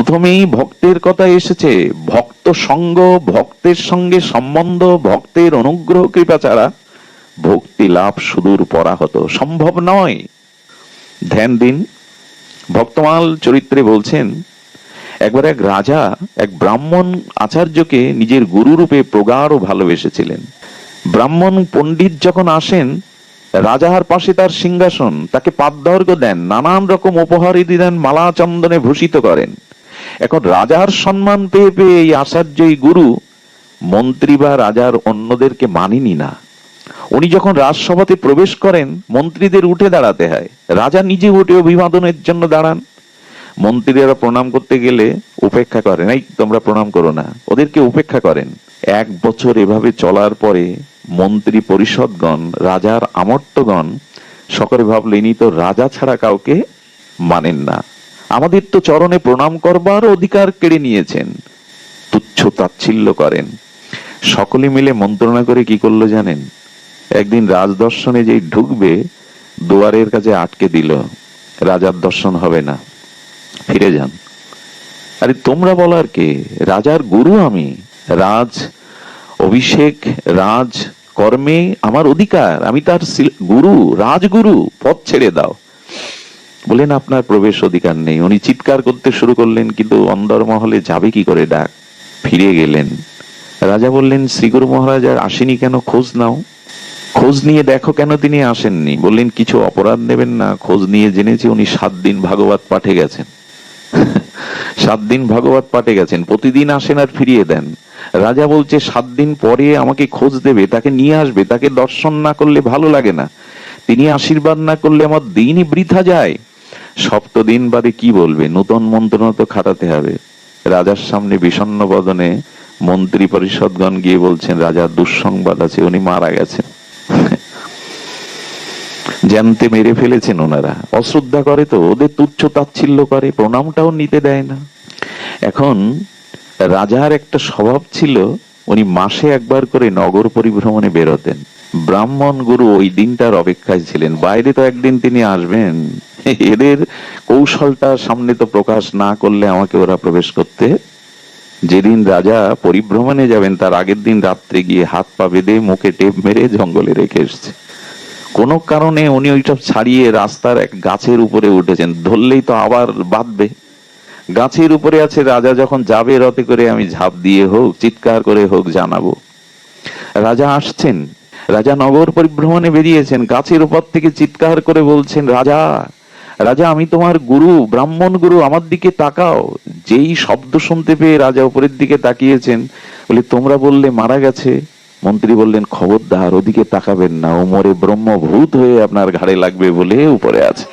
প্রথমেই ভক্তের কথা এসেছে। ভক্ত সঙ্গ, ভক্তের সঙ্গে সম্বন্ধ, ভক্তের অনুগ্রহ কৃপা ছাড়া ভক্তি লাভ সুদূর পরাহত, সম্ভব নয়। ধ্যান দিন। ভক্তমাল চরিত্রে বলছেন, একবার এক রাজা এক ব্রাহ্মণ আচার্যকে নিজের গুরু রূপে প্রগাঢ় ভালোবেসেছিলেন। ব্রাহ্মণ পণ্ডিত যখন আসেন, রাজার পাশে তার সিংহাসন, তাকে পাদ্যার্ঘ্য দেন, নানান রকম উপহার দেন, মালা চন্দনে ভূষিত করেন। এখন রাজার সম্মান পেয়ে পেয়ে এই আচার্য, এই গুরু, মন্ত্রী বা রাজার অন্যদেরকে মানেনি না। উনি যখন রাজসভাতে প্রবেশ করেন, মন্ত্রীদের উঠে দাঁড়াতে হয়, রাজা নিজে উঠে অভিবাদনের জন্য দাঁড়ান। মন্ত্রীরা প্রণাম করতে গেলে উপেক্ষা করেন, এই তোমরা প্রণাম করো না, ওদেরকে উপেক্ষা করেন। 1 বছর এভাবে চলার পরে মন্ত্রী পরিষদগণ, রাজার আমর্তগণ সকলে ভাবলেন, ইনি তো রাজা ছাড়া কাউকে মানেন না, আমাদের তো চরণে প্রণাম করবার অধিকার কেড়ে নিয়েছেন। তুচ্ছ তাচ্ছিল্য করেন। সকলে মিলে মন্ত্রণা করে কি করলো জানেন? একদিন রাজদর্শনে যেই ঢুকবে, দুয়ারের কাছে আটকে দিল, রাজার দর্শন হবে না, ফিরে যান। আরে তোমরা বলার কে? রাজার গুরু আমি, রাজ অভিষেক, রাজ কর্মে আমার অধিকার, আমি তার গুরু, রাজগুরু, পথ ছেড়ে দাও। বলেন আপনার প্রবেশ অধিকার নেই। উনি চিৎকার করতে শুরু করলেন, কিন্তু অন্দরমহলে যাবে কি করে ডাক? ফিরে গেলেন। রাজা বললেন, শ্রীগুরু মহারাজ আর আসেনি কেন? খোঁজ নাও, খোঁজ নিয়ে দেখো কেন তিনি আসেননি। বললেন, কিছু অপরাধ নেবেন না, খোঁজ নিয়ে জেনেছি উনি 7 দিন ভাগবত পাঠে গেছেন। 7 দিন ভাগবত পাঠে গেছেন, প্রতিদিন আসেন আর ফিরিয়ে দেন। রাজা বলছে 7 দিন পরে আমাকে খোঁজ দেবে, তাকে নিয়ে আসবে, তাকে দর্শন না করলে ভালো লাগে না, তিনি আশীর্বাদ না করলে আমার দিনই বৃথা যায়। 7 দিন বাদে কি বলবে? নতুন মন্ত্রণা তো খাটাতে হবে। রাজার সামনে বিষণ্ণ বদনে মন্ত্রী পরিষদগণ গিয়ে বলছেন, রাজার দুঃসংবাদ আছে, উনি মারা গেছেন। জ্যান্তে মেরে ফেলেছেন ওনারা। অশ্রদ্ধা করে তো, ওদের তুচ্ছ তাচ্ছিল্য করে, প্রণামটাও নিতে দেয় না। এখন রাজার একটা স্বভাব ছিল, উনি মাসে একবার করে নগর পরিভ্রমণে বেরোতেন। ব্রাহ্মণ গুরু ওই দিনটার অপেক্ষায় ছিলেন, বাইরে তো একদিন তিনি আসবেন, এদের কৌশলটা সামনে তো প্রকাশ না করলে আমাকে ওরা প্রবেশ করতে। যেদিন রাজা পরিভ্রমণে যাবেন, তার আগের দিন রাত্রে গিয়ে হাত পা বেঁধে মুখে টেপ মেরে জঙ্গলে রেখে এসছে। কোন কারণে উনি ওইসব ছাড়িয়ে রাস্তার এক গাছের উপরে উঠেছেন, ধরলেই তো আবার বাঁধবে। গাছের উপরে আছে, রাজা যখন যাবে রথে করে, আমি ঝাঁপ দিয়ে হোক, চিৎকার করে হোক জানাবো। রাজা আসছেন, রাজা নগর পরিভ্রমণে বেরিয়েছেন, গাছের উপর থেকে চিৎকার করে বলছেন, রাজা, রাজা আমি তোমার গুরু, ব্রাহ্মণ গুরু, আমার দিকে তাকাও। যেই শব্দ শুনতে পেয়ে রাজা উপরের দিকে তাকিয়েছেন, বলে তোমরা বললে মারা গেছে। মন্ত্রী বললেন, খবরদার ওদিকে তাকাবেন না, ও মরে ব্রহ্মভূত হয়ে আপনার ঘাড়ে লাগবে বলে উপরে আছে,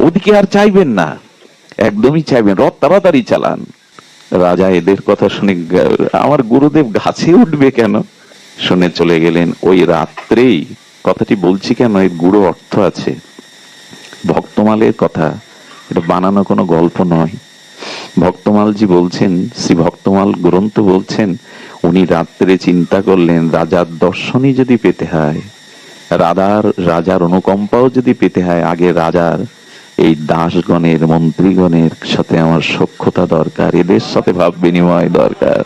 ওদিকে আর চাইবেন না, একদমই চাইবেন, রথ তাড়াতাড়ি চালান। রাজা এদের কথা শুনে, আমার গুরুদেব গাছে উঠবে কেন, শুনে চলে গেলেন। ওই রাত্রেই, কথাটি বলছি কেন, এর গুরু অর্থ আছে। ভক্তমালের কথা, এটা বানানো কোনো গল্প নয়। ভক্তমালজি বলছেন, শ্রী ভক্তমাল গ্রন্থ বলছেন, উনি রাত্রে চিন্তা করলেন, রাজার দর্শনই যদি পেতে হয়, রাজার অনুকম্পাও যদি পেতে হয়, আগে রাজার এই দাসগণের, মন্ত্রীগণের সাথে আমার সখ্যতা দরকার, এদের সাথে ভাব বিনিময় দরকার।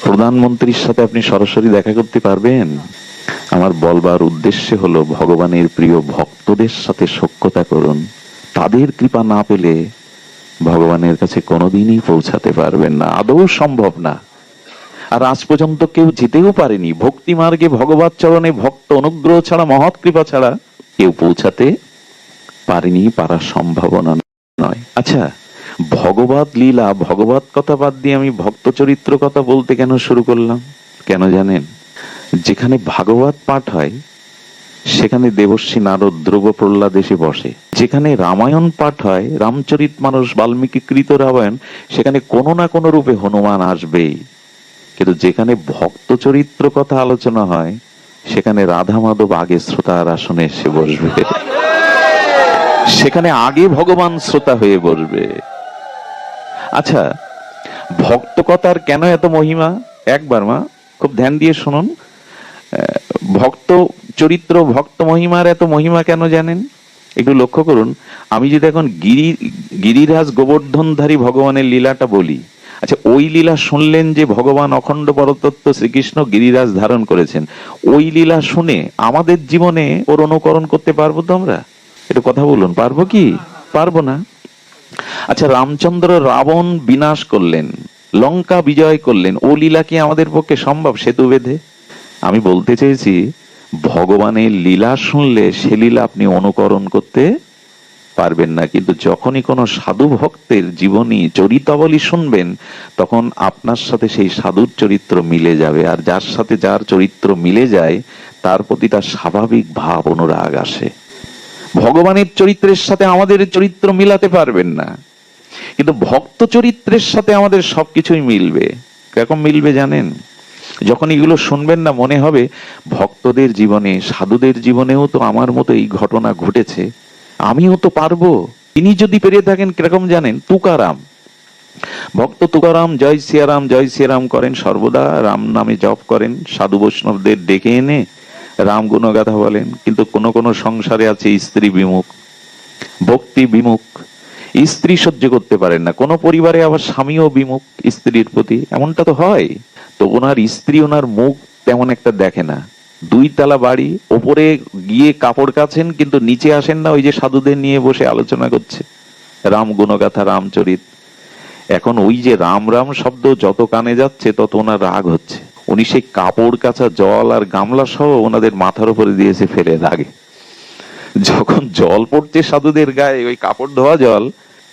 প্রধানমন্ত্রীর সাথে আপনি সরাসরি দেখা করতে পারবেন? আমার বলবার উদ্দেশ্য হলো, ভগবানের প্রিয় ভক্তদের সাথে সখ্যতা করুন। তাদের কৃপা না পেলে ভগবানের কাছে কোনোদিনই পৌঁছাতে পারবেন না, আদৌ সম্ভব না। আর আজ পর্যন্ত কেউ যেতেও পারেনি ভক্তি মার্গে, ভগবত চরণে ভক্ত অনুগ্রহ ছাড়া, মহৎ কৃপা ছাড়া কেউ পৌঁছাতে পারেনি, পারার সম্ভাবনা নয়। আচ্ছা, ভগবত লীলা, ভগবত কথা বাদ দিয়ে আমি ভক্ত চরিত্র কথা বলতে কেন শুরু করলাম? কেন জানেন? যেখানে ভাগবত পাঠ হয়, সেখানে দেবর্ষী নারদ, ধ্রুব, প্রহ্লাদ এসে বসে। যেখানে রামায়ণ পাঠ হয়, রামচরিতমানস, বাল্মীকি কৃত রামায়ণ, সেখানে কোনো না কোনো রূপে হনুমান আসবেই। কিন্তু যেখানে ভক্ত চরিত্র কথা আলোচনা হয়, সেখানে রাধা মাধব আগে শ্রোতার আসনে এসে বসবে, সেখানে আগে ভগবান শ্রোতা হয়ে বসবে। আচ্ছা, ভক্ত কথার কেন এত মহিমা? একবার মা খুব ধ্যান দিয়ে শুনুন। ভক্ত চরিত্র, ভক্ত মহিমার এত মহিমা কেন জানেন? একটু লক্ষ্য করুন, আমি যদি এখন গিরিরাজ গোবর্ধনধারী ভগবানের লীলাটা বলি, আচ্ছা ওই লীলা শুনলেন যে ভগবান অখণ্ড পরতত্ত্ব শ্রীকৃষ্ণ গিরিরাজ ধারণ করেছেন, ওই লীলা শুনে আমাদের জীবনে ওর অনুকরণ করতে পারবো তো আমরা? একটু কথা বলুন, পারবো কি? পারবো না। আচ্ছা রামচন্দ্র রাবণ বিনাশ করলেন, লঙ্কা বিজয় করলেন, ও লীলা কি আমাদের পক্ষে সম্ভব সেতু বেঁধে? আমি বলতে চেয়েছি, ভগবানের লীলা শুনলে সে লীলা আপনি অনুকরণ করতে পারবেন না, কিন্তু যখনই কোনো সাধু ভক্তের জীবনী চরিতাবলী শুনবেন, তখন আপনার সাথে সেই সাধুর চরিত্র মিলে যাবে, আর যার সাথে যার চরিত্র মিলে যায় তার প্রতি তার স্বাভাবিক ভাব অনুরাগ আসে। ভগবানের চরিত্রের সাথে আমাদের চরিত্র মিলাতে পারবেন না, কিন্তু ভক্ত চরিত্রের সাথে আমাদের সবকিছুই মিলবে। কিরকম মিলবে জানেন? যখন এগুলো শুনবেন না, মনে হবে ভক্তদের জীবনে, সাধুদের জীবনেও তো আমার মতো এই ঘটনা ঘটেছে, আমিও তো পারবো। তিনি যদি পেরে থাকেন, কিরকম জানেন? তুকারাম, ভক্ত তুকারাম জয় সিয়ারাম করেন, সর্বদা রাম নামে জপ করেন, সাধু বৈষ্ণবদের ডেকে এনে রাম গুণগাথা বলেন, কিন্তু কোন কোন সংসারে আছে স্ত্রী বিমুখ, ভক্তি বিমুখ, স্ত্রী সহ্য করতে পারেন না, কোন পরিবারে আবার স্বামীও বিমুখ স্ত্রীর প্রতি, এমনটা তো হয়। তো ওনার স্ত্রী ওনার মুখ তেমন একটা দেখে না, 2 তলা বাড়ি, ওপরে গিয়ে কাপড় কাছেন, কিন্তু নিচে আসেন না, ওই যে সাধুদের নিয়ে বসে আলোচনা করছে রাম গুণগাথা, রামচরিত। এখন ওই যে রাম রাম শব্দ যত কানে যাচ্ছে তত ওনার রাগ হচ্ছে, উনি সেই কাপড় কাচা জল আর গামলা সহ ওনাদের মাথার উপরে দিয়েছে ফেলে রাগে। যখন জল পড়ছে সাধুদের গায়ে, ওই কাপড় ধোয়া জল,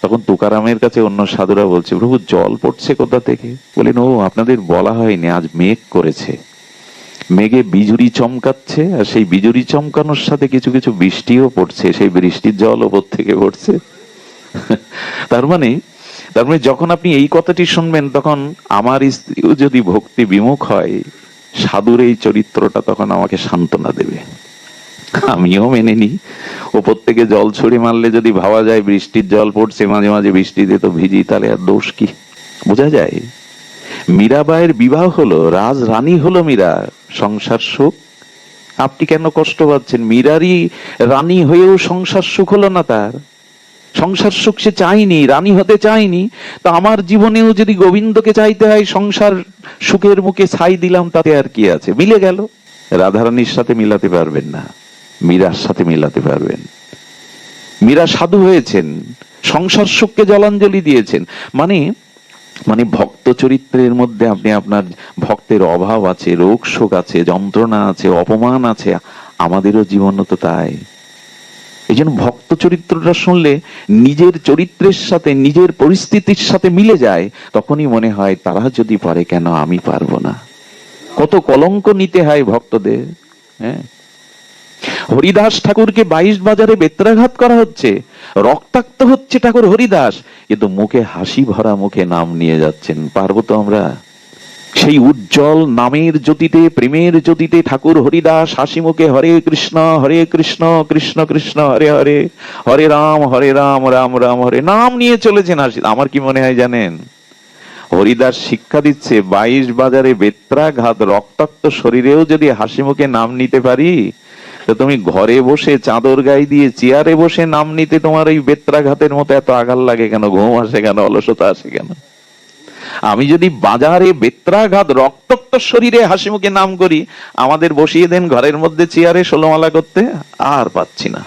তখন তুকারামের কাছে অন্য সাধুরা বলছে, প্রভু জল পড়ছে কোথা থেকে? বলেন, ও আপনাদের বলা হয়নি, আজ মেঘ করেছে, মেঘে বিজুরি চমকাচ্ছে, আর সেই বিজুরি চমকানোর সাথে কিছু কিছু বৃষ্টিও পড়ছে, সেই বৃষ্টির জল ওপর থেকে পড়ছে। তার মানে যখন আপনি এই কথাটি শুনবেন, তখন আমার স্ত্রীও যদি ভক্তি বিমুখ হয়, সাধুর এই চরিত্রটা তখন আমাকে সান্ত্বনা দেবে, আমিও মেনে নি। ওপর থেকে জল ছুড়ে মারলে যদি ভাবা যায় বৃষ্টির জল পড়ছে, মাঝে মাঝে বৃষ্টিতে তো ভিজি, তাহলে আর দোষ কি? বোঝা যায়। মীরাবাইয়ের বিবাহ হলো, রাজ রানী হলো মীরা, সংসার সুখ। আপনি কেন কষ্ট পাচ্ছেন? মীরারই রানী হয়েও সংসার সুখ হলো না তার, সংসার সুখ সে চাইনি, রানী হতে চাইনি। তো আমার জীবনেও যদি গোবিন্দকে চাইতে হয়, সংসার সুখের মুখে ছাই দিলাম, তাতে আর কি আছে? মিলে গেল। রাধারানীর সাথে মিলাতে পারবেন না, মীরার সাথে মিলাতে পারবেন। মীরা সাধু হয়েছেন, সংসার সুখকে জলাঞ্জলি দিয়েছেন, মানে ভক্ত চরিত্রের মধ্যে আপনি আপনার ভক্তের অভাব আছে, রোগ শোক আছে, যন্ত্রণা আছে, অপমান আছে, আমাদেরও জীবন তো তাই। এই জন্য ভক্ত চরিত্রটা শুনলে নিজের চরিত্রের সাথে, নিজের পরিস্থিতির সাথে মিলে যায়, তখনই মনে হয় তারা যদি পারে, কেন আমি পারবো না? কত কলঙ্ক নিতে হয় ভক্তদের। হ্যাঁ, হরিদাস ঠাকুরকে 22 বাজারে বেত্রাঘাত করা হচ্ছে, রক্তাক্ত হচ্ছে ঠাকুর হরিদাস, কিন্তু মুখে হাসি ভরা মুখে নাম নিয়ে যাচ্ছেন। পারবো তো আমরা? সেই উজ্জ্বল নামের জ্যোতিতে, প্রেমের জ্যোতিতে ঠাকুর হরিদাস হাসি মুখে হরে কৃষ্ণ কৃষ্ণ কৃষ্ণ হরে হরে, হরে রাম রাম রাম হরে, নাম নিয়ে চলেছেন হাসি। আমার কি মনে হয় জানেন? হরিদাস শিক্ষা দিচ্ছে, 22 বাজারে বেত্রাঘাত, রক্তাক্ত শরীরেও যদি হাসি মুখে নাম নিতে পারি, তো তুমি ঘরে বসে চাদর গায়ে দিয়ে চেয়ারে বসে নাম নিতে তোমার এই বেত্রাঘাতের মতো এত আঘাত লাগে কেন? ঘুম আসে কেন? অলসতা আসে কেন? আমি যদি বাজারে বেত্রাঘাত, রক্তাক্ত শরীরে হাসি মুখে নাম করি, আমাদের বসিয়ে দেন ঘরের মধ্যে চেয়ারে ষোলমালা করতে, আর পাচ্ছি না।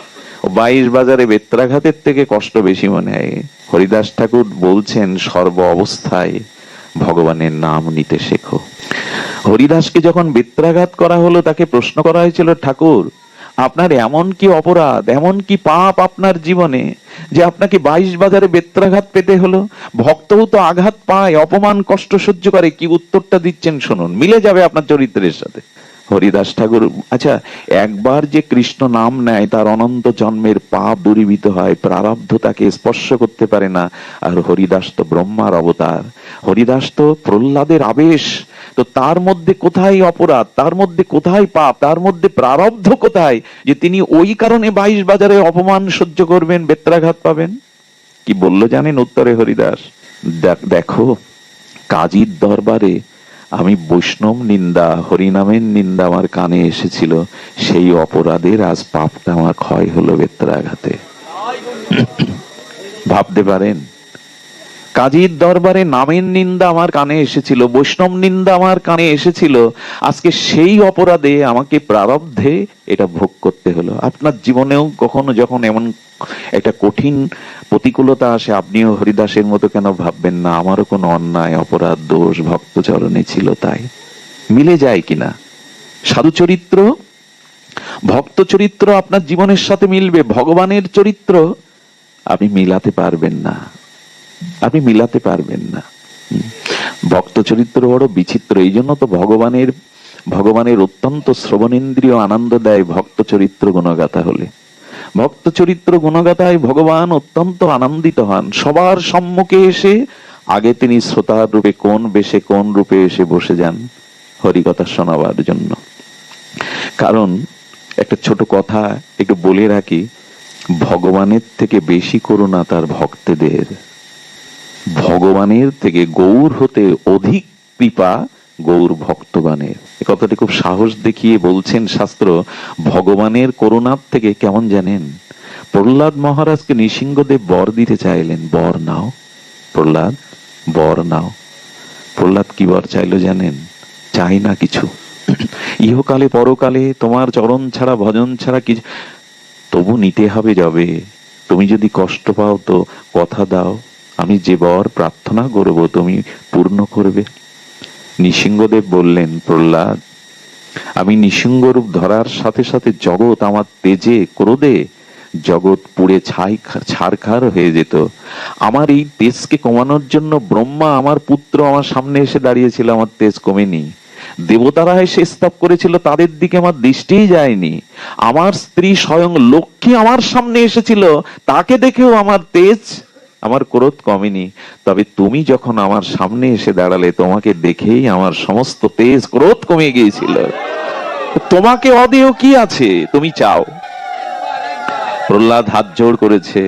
22 বাজারে বেত্রাঘাতের থেকে কষ্ট বেশি মনে হয়। হরিদাস ঠাকুর বলছেন, সর্ব অবস্থায় ভগবানের নাম নিতে শেখো। হরিদাসকে যখন বেত্রাঘাত করা হলো, তাকে প্রশ্ন করা হয়েছিল, ঠাকুর আপনার এমন কি অপরাধ, এমন কি পাপ আপনার জীবনে যে আপনাকে 22 বাজারে বেত্রাঘাত পেতে হলো? ভক্তও তো আঘাত পায়, অপমান কষ্ট সহ্য করে। কি উত্তরটা দিচ্ছেন শুনুন, মিলে যাবে আপনার চরিত্রের সাথে। হরিদাস ঠাকুর, আচ্ছা একবার যে কৃষ্ণ নাম নেয়, তার অনন্ত জন্মের পাপ দূরীভূত হয়, প্রারব্ধ তাকে স্পর্শ করতে পারে না। আর হরিদাস তো ব্রহ্মার অবতার, হরিদাস তো প্রহ্লাদের আবেশ। তো তার মধ্যে কোথায় অপরাধ, তার মধ্যে কোথায় পাপ, তার মধ্যে প্রারব্ধ কোথায়, যে তিনি ওই কারণে 22 বাজারে অপমান সহ্য করবেন, বেত্রাঘাত পাবেন? কি বললো জানেন উত্তরে হরিদাস? দেখো, কাজীর দরবারে আমি বৈষ্ণব নিন্দা, হরিনামের নিন্দা আমার কানে এসেছিল, সেই অপরাধের আজ পাপটা আমার ক্ষয় হলো বেত্রাঘাতে। ভাবতে পারেন, কাজীর দরবারে নামের নিন্দা আমার কানে এসেছিল, বৈষ্ণব নিন্দা আমার কানে এসেছিল, আজকে সেই অপরাধে আমাকে প্রারব্ধে এটা ভোগ করতে হলো। আপনার জীবনেও কখনো যখন এমন একটা কঠিন প্রতিকূলতা আসে, আপনিও হরিদাসের মতো কেন ভাববেন না আমারও কোনো অন্যায় অপরাধ দোষ ভক্ত চরণে ছিল, তাই মিলে যায় কিনা? সাধু চরিত্র, ভক্ত চরিত্র আপনার জীবনের সাথে মিলবে, ভগবানের চরিত্র আপনি মিলাতে পারবেন না, আপনি মিলাতে পারবেন না। ভক্ত চরিত্র বড় বিচিত্র, এই জন্য তো ভগবানের অত্যন্ত শ্রবণেন্দ্রিয় আনন্দ দেয় ভক্ত চরিত্র গুণগাথা হলে। ভক্ত চরিত্র গুণগাথায় ভগবান অত্যন্ত আনন্দিত হন। সবার সম্মুখে এসে আগে তিনি শ্রোতার রূপে কোন বেশে কোন রূপে এসে বসে যান হরিকথা শোনাবার জন্য। কারণ একটা ছোট কথা একটু বলে রাখি, ভগবানের থেকে বেশি করুণা তার ভক্তদের, ভগবানের থেকে গৌর হতে অধিক কৃপা গৌর ভক্তগণের। এ কথাটি খুব সাহস দেখিয়ে বলছেন শাস্ত্র। ভগবানের করুণার থেকে কেমন জানেন, প্রহ্লাদ মহারাজকে নৃসিংহদেব বর দিতে চাইলেন, বর নাও প্রহ্লাদ, বর নাও। প্রহ্লাদ কি বর চাইলো জানেন? চাই না কিছু, ইহকালে পরকালে তোমার চরণ ছাড়া ভজন ছাড়া কিছু, তবু নিতে হবে যাবে। তুমি যদি কষ্ট পাও তো কথা দাও, আমি যে বর প্রার্থনা করব তুমি পূর্ণ করবে। নৃসিংহদেব বললেন, প্রহ্লাদ আমি নৃসিংহরূপ ধরার সাথে সাথে জগৎ আমার তেজে ক্রোধে জগৎ পুড়ে ছারখার হয়ে যেত। আমার এই তেজকে কমানোর জন্য ব্রহ্মা আমার পুত্র আমার সামনে এসে দাঁড়িয়েছিল, আমার তেজ কমেনি। দেবতারা এসে স্তব করেছিল, তাদের দিকে আমার দৃষ্টিই যায়নি। আমার স্ত্রী স্বয়ং লক্ষ্মী আমার সামনে এসেছিল, তাকে দেখেও আমার তেজ আমার ক্রোধ কমেনি। তবে তুমি যখন আমার সামনে এসে দাঁড়ালে, তোমাকে দেখেই আমার সমস্ত তেজ ক্রোধ কমে গিয়েছিল। তোমাকে অদেয় কি আছে তুমি চাও? প্রহ্লাদ হাত জোড় করেছে,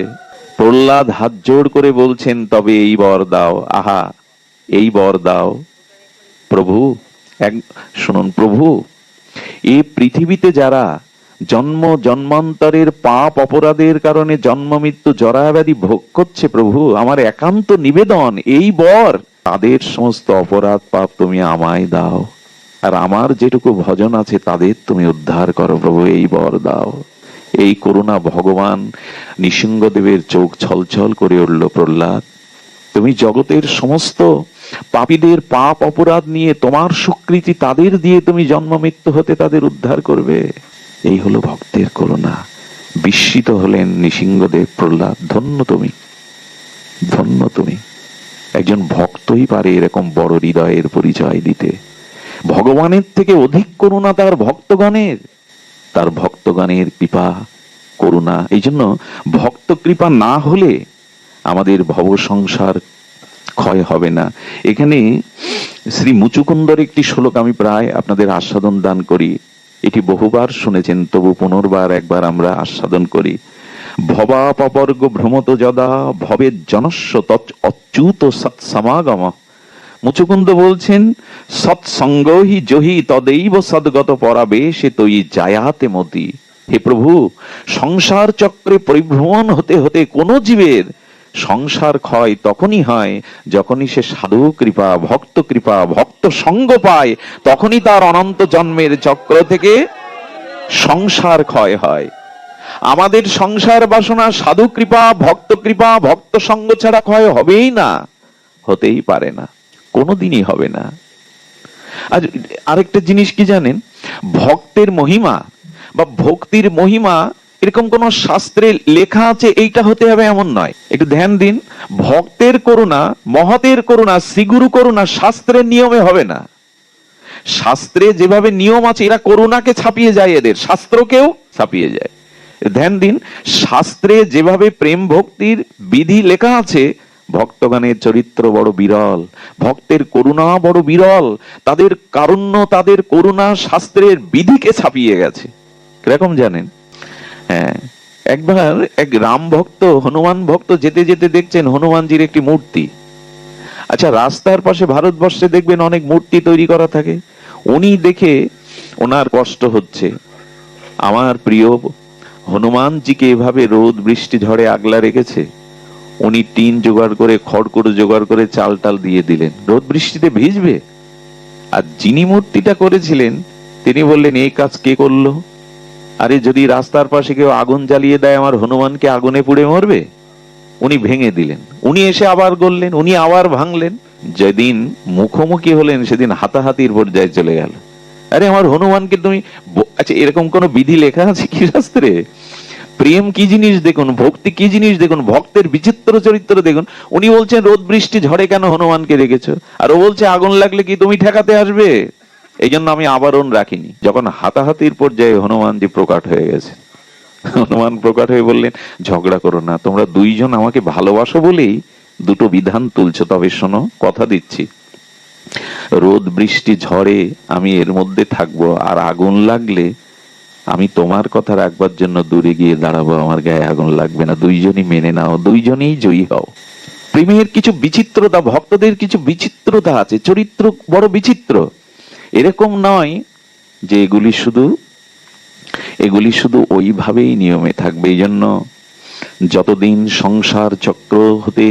প্রহ্লাদ হাত জোড় করে বলছেন, তবে এই বর দাও। আহা, এই বর দাও প্রভু। শুনুন প্রভু, এই পৃথিবীতে যারা জন্ম জন্মান্তরের পাপ অপরাধের কারণে জন্ম মৃত্যু জরাব্যাধি ভোগ করছে, প্রভু আমার একান্ত নিবেদন, এই বর তাদের সমস্ত অপরাধ পাপ তুমি আমায় দাও, আর আমার যেটুকু ভজন আছে তাদের তুমি উদ্ধার করো প্রভু, এই বর দাও। এই করুণা ভগবান নৃসিংহদেবের চোখ ছলছল করে উঠল। প্রহ্লাদ, তুমি জগতের সমস্ত পাপীদের পাপ অপরাধ নিয়ে তোমার স্বীকৃতি তাদের দিয়ে তুমি জন্ম মৃত্যু হতে তাদের উদ্ধার করবে, এই হলো ভক্তের করুণা। বিস্মিত হলেন নৃসিংহদেব। প্রহ্লাদ, ধন্য তুমি, ধন্য তুমি। একজন ভক্তই পারে এরকম বড় হৃদয়ের পরিচয় দিতে। ভগবানের থেকে অধিক করুণা তার ভক্তগণের, তার ভক্তগণের কৃপা করুণা। এই জন্য ভক্ত কৃপা না হলে আমাদের ভব সংসার ক্ষয় হবে না। এখানে শ্রী মুচুকুন্দর একটি শ্লোক আমি প্রায় আপনাদের আস্বাদন দান করি, এটি বহুবার শুনেছেন, তবু পুনর্বার একবার আমরা আস্বাদন করি। ভবাপবর্গ ভ্রমত যদা ভবের জনস্য তৎ অচ্যুত সৎসমাগম। মুচুকুন্দ বলছেন, সৎসঙ্গ হি জহি তदैव সদ্গত পরাবেশে তৈ জায়াতে মতি। হে প্রভু, সংসার চক্রে পরিভ্রমণ হতে হতে কোন জীবের সংসার ক্ষয় তখনই হয় যখনই সে সাধু কৃপা, ভক্ত কৃপা, ভক্ত সঙ্গ পায়, তখনই তার অনন্ত জন্মের চক্র থেকে সংসার ক্ষয় হয়। আমাদের সংসার বাসনা সাধু কৃপা, ভক্ত কৃপা, ভক্ত সঙ্গ ছাড়া ক্ষয় হবেই না, হতেই পারে না, কোনোদিনই হবে না। আর আরেকটা জিনিস কি জানেন, ভক্তের মহিমা বা ভক্তির মহিমা এরকম কোন শাস্ত্রে লেখা আছে এইটা হতে হবে এমন নয়। একটু ধ্যান দিন, ভক্তের করুণা, মহতের করুণা, শ্রীগুরু করুণা শাস্ত্রের নিয়মে হবে না। শাস্ত্রে যেভাবে নিয়ম আছে, এরা করুণাকে ছাপিয়ে যায়, এদের শাস্ত্রকেও ছাপিয়ে যায়। ধ্যান দিন, শাস্ত্রে যেভাবে প্রেম ভক্তির বিধি লেখা আছে, ভক্তগণের চরিত্র বড় বিরল, ভক্তের করুণা বড় বিরল। তাদের কারুণ্য, তাদের করুণা শাস্ত্রের বিধিকে ছাপিয়ে গেছে। কিরকম জানেন? হ্যাঁ, একবার এক রাম ভক্ত হনুমান ভক্ত যেতে যেতে দেখছেন হনুমানজির একটি মূর্তি, আচ্ছা, রাস্তার পাশে ভারতবর্ষে দেখবেন অনেক মূর্তি তৈরি করা থাকে। উনি দেখে ওনার কষ্ট হচ্ছে, আমার প্রিয় হনুমানজিকে এভাবে রোদ বৃষ্টি ঝড়ে আগলা রেখেছে। উনি টিন জোগাড় করে, খড়কুটো জোগাড় করে চাল টাল দিয়ে দিলেন, রোদ বৃষ্টিতে ভিজবে। আর যিনি মূর্তিটা করেছিলেন তিনি বললেন, এই কাজ কে করলো? আরে যদি রাস্তার পাশে কেউ আগুন জ্বালিয়ে দেয়, আমার হনুমানকে আগুনে পুড়ে মরবে? উনি ভেঙে দিলেন। উনি এসে আবার গড়লেন, উনি আবার ভাঙলেন। যেদিন মুখোমুখি হলেন সেদিন হাতাহাতির পর্যায়ে চলে গেল। আরে আমার হনুমানকে তুমি, আচ্ছা এরকম কোন বিধি লেখা আছে কি শাস্ত্রে? প্রেম কি জিনিস দেখুন, ভক্তি কি জিনিস দেখুন, ভক্তের বিচিত্র চরিত্র দেখুন। উনি বলছেন রোদ বৃষ্টি ঝড়ে কেন হনুমানকে রেখেছো? আর ও বলছে আগুন লাগলে কি তুমি ঠেকাতে আসবে? এই জন্য আমি আবরণ রাখিনি। যখন হাতাহাতির পর্যায়ে হনুমানজি প্রকট হয়ে গেছে, হনুমান প্রকট হয়ে বললেন, ঝগড়া করো না, তোমরা দুইজন আমাকে ভালোবাসো বলেই দুটো বিধান তুলছো। তবে শোনো, কথা দিচ্ছি, রোদ বৃষ্টি ঝড়ে আমি এর মধ্যে থাকবো, আর আগুন লাগলে আমি তোমার কথা রাখবার জন্য দূরে গিয়ে দাঁড়াবো, আমার গায়ে আগুন লাগবে না। দুইজনই মেনে নাও, দুইজনেই জয়ী হও। প্রেমের কিছু বিচিত্রতা, ভক্তদের কিছু বিচিত্রতা আছে, চরিত্র বড় বিচিত্র। এরকম নয় যে এগুলি শুধু ওইভাবেই নিয়মে থাকবে। এই জন্য যতদিন সংসার চক্র হতে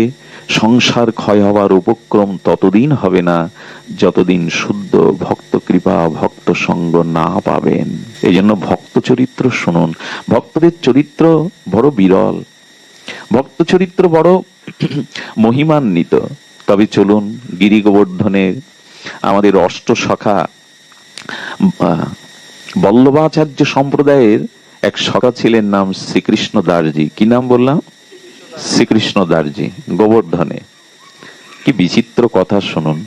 সংসার ক্ষয় হওয়ার উপক্রম ততদিন হবে না, যতদিন শুদ্ধ ভক্ত কৃপা, ভক্ত সঙ্গ না পাবেন। এই জন্য ভক্ত চরিত্র শুনুন। ভক্তদের চরিত্র বড় বিরল, ভক্ত চরিত্র বড় মহিমান্বিত। তবে চলুন, গিরি গোবর্ধনের আমাদের অষ্ট সখা বল্লভাচার্য সম্প্রদায়ের এক সখা ছিলেন, নাম শ্রীকৃষ্ণ দাসজি। কি নাম বললাম? শ্রীকৃষ্ণ দাসজি, গোবর্ধনে। কি বিচিত্র কথা শুনুন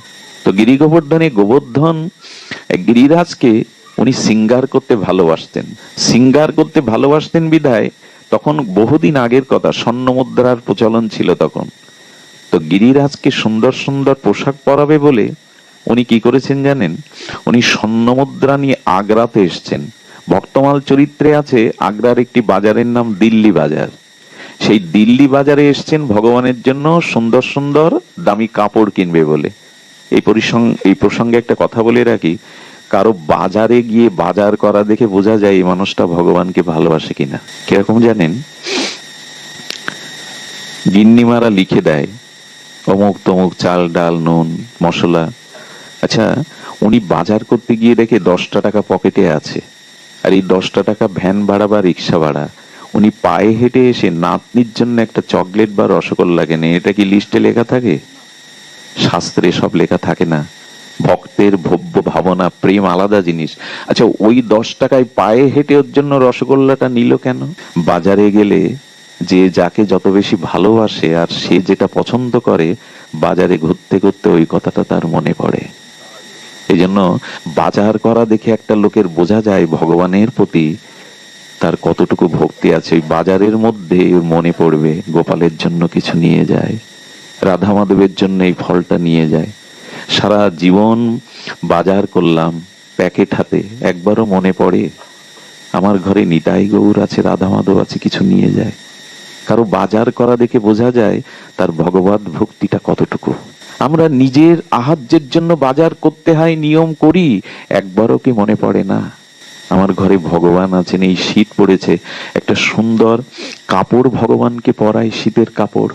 তো। গিরি গোবর্ধনে গোবর্ধন গিরিরাজকে উনি সিঙ্গার করতে ভালোবাসতেন। সিঙ্গার করতে ভালোবাসতেন বিধায় তখন বহুদিন আগের কথা, স্বর্ণ মুদ্রার প্রচলন ছিল তখন। তো গিরিরাজকে সুন্দর সুন্দর পোশাক পরাবে বলে উনি কি করেছেন জানেন? উনি স্বর্ণ মুদ্রা নিয়ে আগ্রাতে এসছেন। ভক্তমাল চরিত্রে আছে আগ্রার একটি বাজারের নাম দিল্লি বাজার। সেই দিল্লি বাজারে এসছেন ভগবানের জন্য সুন্দর সুন্দর দামি কাপড় কিনবে বলে। এই প্রসঙ্গে একটা কথা বলে রাখি, কারো বাজারে গিয়ে বাজার করা দেখে বোঝা যায় এই মানুষটা ভগবানকে ভালোবাসে কিনা। কিরকম জানেন? গিন্নিমারা লিখে দেয় অমুক তমুক চাল ডাল নুন মশলা। আচ্ছা, উনি বাজার করতে গিয়ে দেখে 10টা টাকা পকেটে আছে, আর এই 10টা টাকা ভ্যান ভাড়া বা রিক্সা ভাড়া। উনি পায়ে হেঁটে এসে নাতনির জন্য একটা চকলেট বা রসগোল্লা কেনে। এটা কি লিস্টে লেখা থাকে? শাস্ত্রে সব লেখা থাকে না। ভক্তের ভব্য ভাবনা, প্রেম আলাদা জিনিস। আচ্ছা, ওই 10 টাকায় পায়ে হেঁটে ওর জন্য রসগোল্লাটা নিল কেন? বাজারে গেলে যে যাকে যত বেশি ভালোবাসে আর সে যেটা পছন্দ করে, বাজারে ঘুরতে ঘুরতে ওই কথাটা তার মনে পড়ে। এই জন্য বাজার করা দেখে একটা লোকের বোঝা যায় ভগবানের প্রতি তার কতটুকু ভক্তি আছে। ওই বাজারের মধ্যে মনে পড়বে গোপালের জন্য কিছু নিয়ে যায়, রাধা মাধবের জন্য এই ফলটা নিয়ে যায়। সারা জীবন বাজার করলাম প্যাকেট হাতে, একবারও মনে পড়ে আমার ঘরে নিতাই গৌর আছে, রাধা মাধব আছে, কিছু নিয়ে যায়? কারো বাজার করা দেখে বোঝা যায় তার ভগবত ভক্তিটা কতটুকু। আমরা নিজের আহার্যের জন্য বাজার করতে হয়, নিয়ম করি, একবারও কি মনে পড়ে না আমার ঘরে ভগবান আছেন? এই শীত পড়েছে, একটা সুন্দর কাপড় ভগবানকে পরাই, শীতের কাপড়।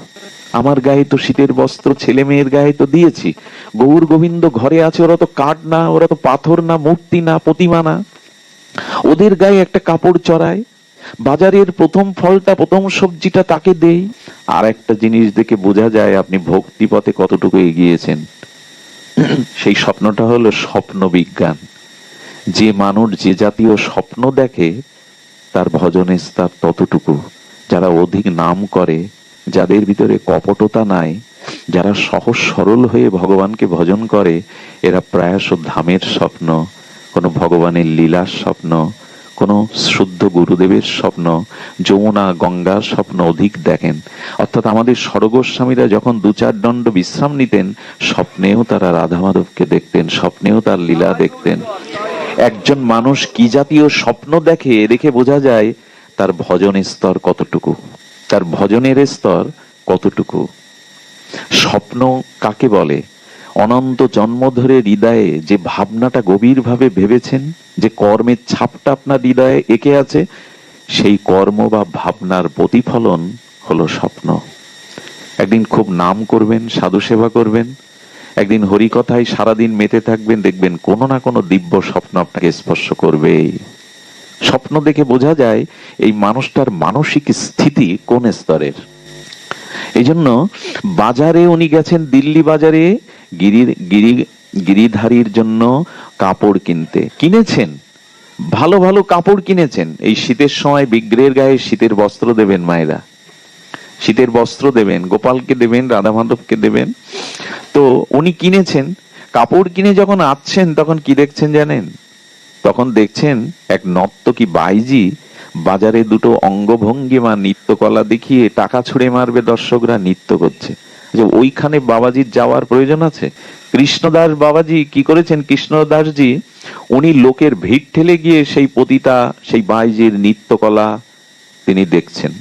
আমার গায়ে তো শীতের বস্ত্র ছেলে মেয়ের গায়ে তো দিয়েছি। গৌর গোবিন্দ ঘরে আছে, ওরা তো কাঠ না, ওরা তো পাথর না, মূর্তি না, প্রতিমা না, ওদের গায়ে একটা কাপড় চড়াই। বাজারের প্রথম ফলটা, প্রথম সবজিটা তাকে দেই। আর একটা জিনিস দেখে বোঝা যায় আপনি ভক্তি পথে কতটুকু এগিয়েছেন। সেই স্বপ্নটা হলো স্বপ্ন বিজ্ঞান। যে মানুষ যে জাতীয় স্বপ্ন দেখে তার ভজনের স্তর ততটুকু। যারা অধিক নাম করে, যাদের ভিতরে কপটতা নাই, যারা সহজ সরল হয়ে ভগবানকে ভজন করে, এরা প্রায়শ ধামের স্বপ্ন, কোনো ভগবানের লীলার স্বপ্ন, কোনো শুদ্ধ গুরুদেবের স্বপ্ন, যমুনা গঙ্গার স্বপ্ন অধিক দেখেন। অর্থাৎ আমাদের স্বর্গস্বামীরা যখন 2-4 দণ্ড বিশ্রাম নিতেন, স্বপ্নেও তারা রাধা মাধবকে দেখতেন, স্বপ্নেও তার লীলা দেখতেন। একজন মানুষ কি জাতীয় স্বপ্ন দেখে, দেখে বোঝা যায় তার ভজনের স্তর কতটুকু, তার ভজনের স্তর কতটুকু। স্বপ্ন কাকে বলে? অনন্ত জন্ম ধরে হৃদয়ে যে ভাবনাটা গভীরভাবে ভেবেছেন, যে কর্মের ছাপটা আপনার হৃদয়ে এঁকে আছে, সেই কর্ম বা ভাবনার প্রতিফলন হলো স্বপ্ন। একদিন খুব নাম করবেন, সাধু সেবা করবেন, একদিন হরিকথায় সারাদিন মেতে থাকবেন, দেখবেন কোনো না কোনো দিব্য স্বপ্ন আপনাকে স্পর্শ করবেই। স্বপ্ন দেখে বোঝা যায় এই মানুষটার মানসিক স্থিতি কোন স্তরের। এই জন্য বাজারে উনি গেছেন, দিল্লি বাজারে গিরিধারীর জন্য কাপড় কিনতে। কিনেছেন, ভালো ভালো কাপড় কিনেছেন। এই শীতের সময় বিগ্রহের গায়ে শীতের বস্ত্র দেবেন মায়েরা, শীতের বস্ত্র দেবেন, গোপালকে দেবেন, রাধা মাধবকে দেবেন। তো উনি কিনেছেন, কাপড় কিনে যখন আসছেন তখন কি দেখছেন জানেন? তখন দেখছেন এক নর্তকী বাইজি বাজারে দুটো অঙ্গভঙ্গিমা নৃত্যকলা দেখিয়ে টাকা ছুড়ে মারবে, দর্শকরা নৃত্য করছে। যে ওইখানে বাবাজির যাওয়ার প্রয়োজন আছে? কৃষ্ণদাস বাবাজি কি করেছেন? কৃষ্ণদাসজি উনি লোকের ভিড় ঠেলে গিয়ে সেই পতিতা, সেই বাইজির নৃত্যকলা তিনি দেখছেন।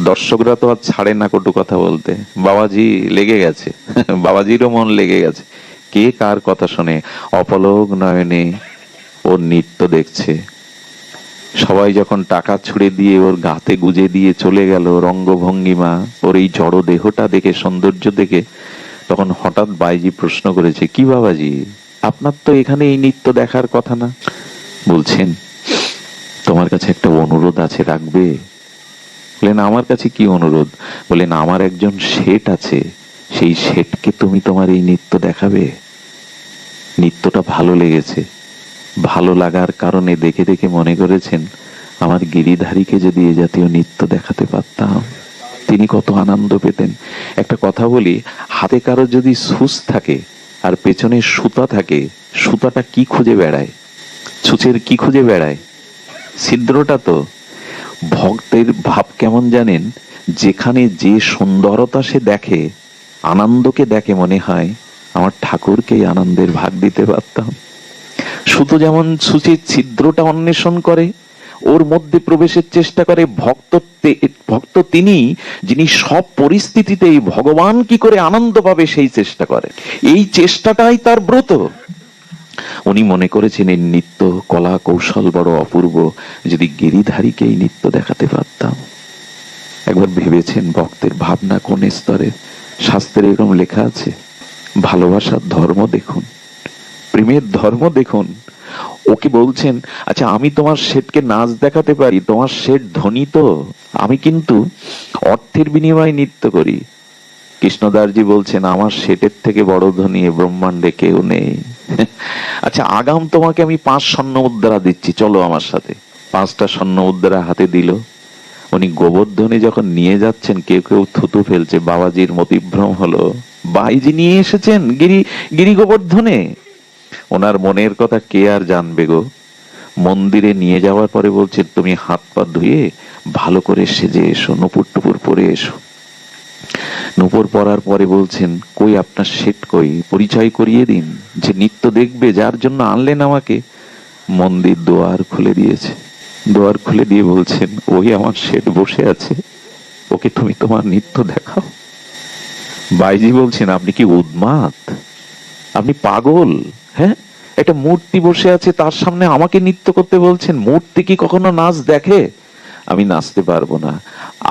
দর্শকরা তো আর ছাড়ে না কটু কথা বলতে, বাবাজি লেগে গেছে, বাবাজিরও মন লেগে গেছে। কে কার কথা শোনে? অপলক নয়নে ওর নৃত্য দেখছে। সবাই যখন টাকা ছুড়ে দিয়ে ওর গাতে গুজে দিয়ে চলে গেল, রঙ্গভঙ্গিমা, ওর এই জড় দেহটা দেখে, সৌন্দর্য দেখে, তখন হঠাৎ বাইজি প্রশ্ন করেছে, কি বাবাজি, আপনার তো এখানে এই নৃত্য দেখার কথা না? বলছেন, তোমার কাছে একটা অনুরোধ আছে, রাখবে? বলেন, আমার কাছে কি অনুরোধ? বলেন, আমার একজন শেঠ আছে, সেই শেঠকে তুমি তোমার এই নৃত্য দেখাবে। নৃত্যটা ভালো লেগেছে, ভালো লাগার কারণে দেখে দেখে মনে করেছেন আমার গিরিধারীকে যদি এ জাতীয় নৃত্য দেখাতে পারতাম তিনি কত আনন্দ পেতেন। একটা কথা বলি, হাতে কারো যদি ছুঁচ থাকে আর পেছনে সুতা থাকে, সুতাটা কি খুঁজে বেড়ায়? ছুঁচের কি খুঁজে বেড়ায়? ছিদ্রটা তো। ভক্তের ভাব কেমন জানেন? যেখানে যে সুন্দরতা সে দেখে, আনন্দকে দেখে, মনে হয় আমার ঠাকুরকে আনন্দের ভাগ দিতে পারতাম। সুতো যেমন ছুঁচের ছিদ্রটা অন্বেষণ করে, ওর মধ্যে প্রবেশের চেষ্টা করে, ভক্ত তিনি যিনি সব পরিস্থিতিতেই ভগবান কি করে আনন্দ পাবে সেই চেষ্টা করে। এই চেষ্টাটাই তার ব্রত। উনি মনে করেছেন এই নৃত্য কলা কৌশল বড় অপূর্ব, যদি গিরিধারীকে এই নৃত্য দেখাতে পারতাম। একবার ভেবেছেন ভক্তের ভাবনা কোন স্তরে? শাস্ত্রে এরকম লেখা আছে, ভালোবাসার ধর্ম দেখুন, প্রেমের ধর্ম দেখুন। ওকে বলছেন, আচ্ছা আমি তোমার শেঠকে নাচ দেখাতে পারি, তোমার শেঠ ধনী তো, আমি কিন্তু অর্থের বিনিময়ে নৃত্য করি। কৃষ্ণদাসজি বলছেন, আমার শেঠের থেকে বড় ধনী এ ব্রহ্মাণ্ডে কেউ নেই। আচ্ছা আগাম তোমাকে আমি 5 স্বর্ণ মুদ্রা দিচ্ছি, চলো আমার সাথে। 5টা স্বর্ণ মুদ্রা হাতে দিল। উনি গোবর্ধনে যখন নিয়ে যাচ্ছেন, কেউ কেউ থুতু ফেলছে, বাবাজির মতিভ্রম হলো, বাইজি নিয়ে এসেছেন গিরি গোবর্ধনে। ওনার মনের কথা কে আর জানবে গো। মন্দিরে নিয়ে যাওয়ার পরে বলছেন, তুমি হাত পা ধুয়ে ভালো করে সেজে এসো, নুপুর টুপুর পরে এসো। নুপুর পরার পরে বলছেন, কই আপনার শেঠ কই, পরিচয় করিয়ে দিন, যে নৃত্য দেখবে, যার জন্য আনলেন আমাকে। মন্দির দুয়ার খুলে দিয়েছে, দুয়ার খুলে দিয়ে বলছেন, ওই আমার শেঠ বসে আছে, ওকে তুমি তোমার নৃত্য দেখাও। বাইজি বলছেন, আপনি কি উন্মাদ, আপনি পাগল? হ্যাঁ, একটা মূর্তি বসে আছে, তার সামনে আমাকে নৃত্য করতে বলছেন? মূর্তি কি কখনো নাচ দেখে? আমি নাচতে পারবো না।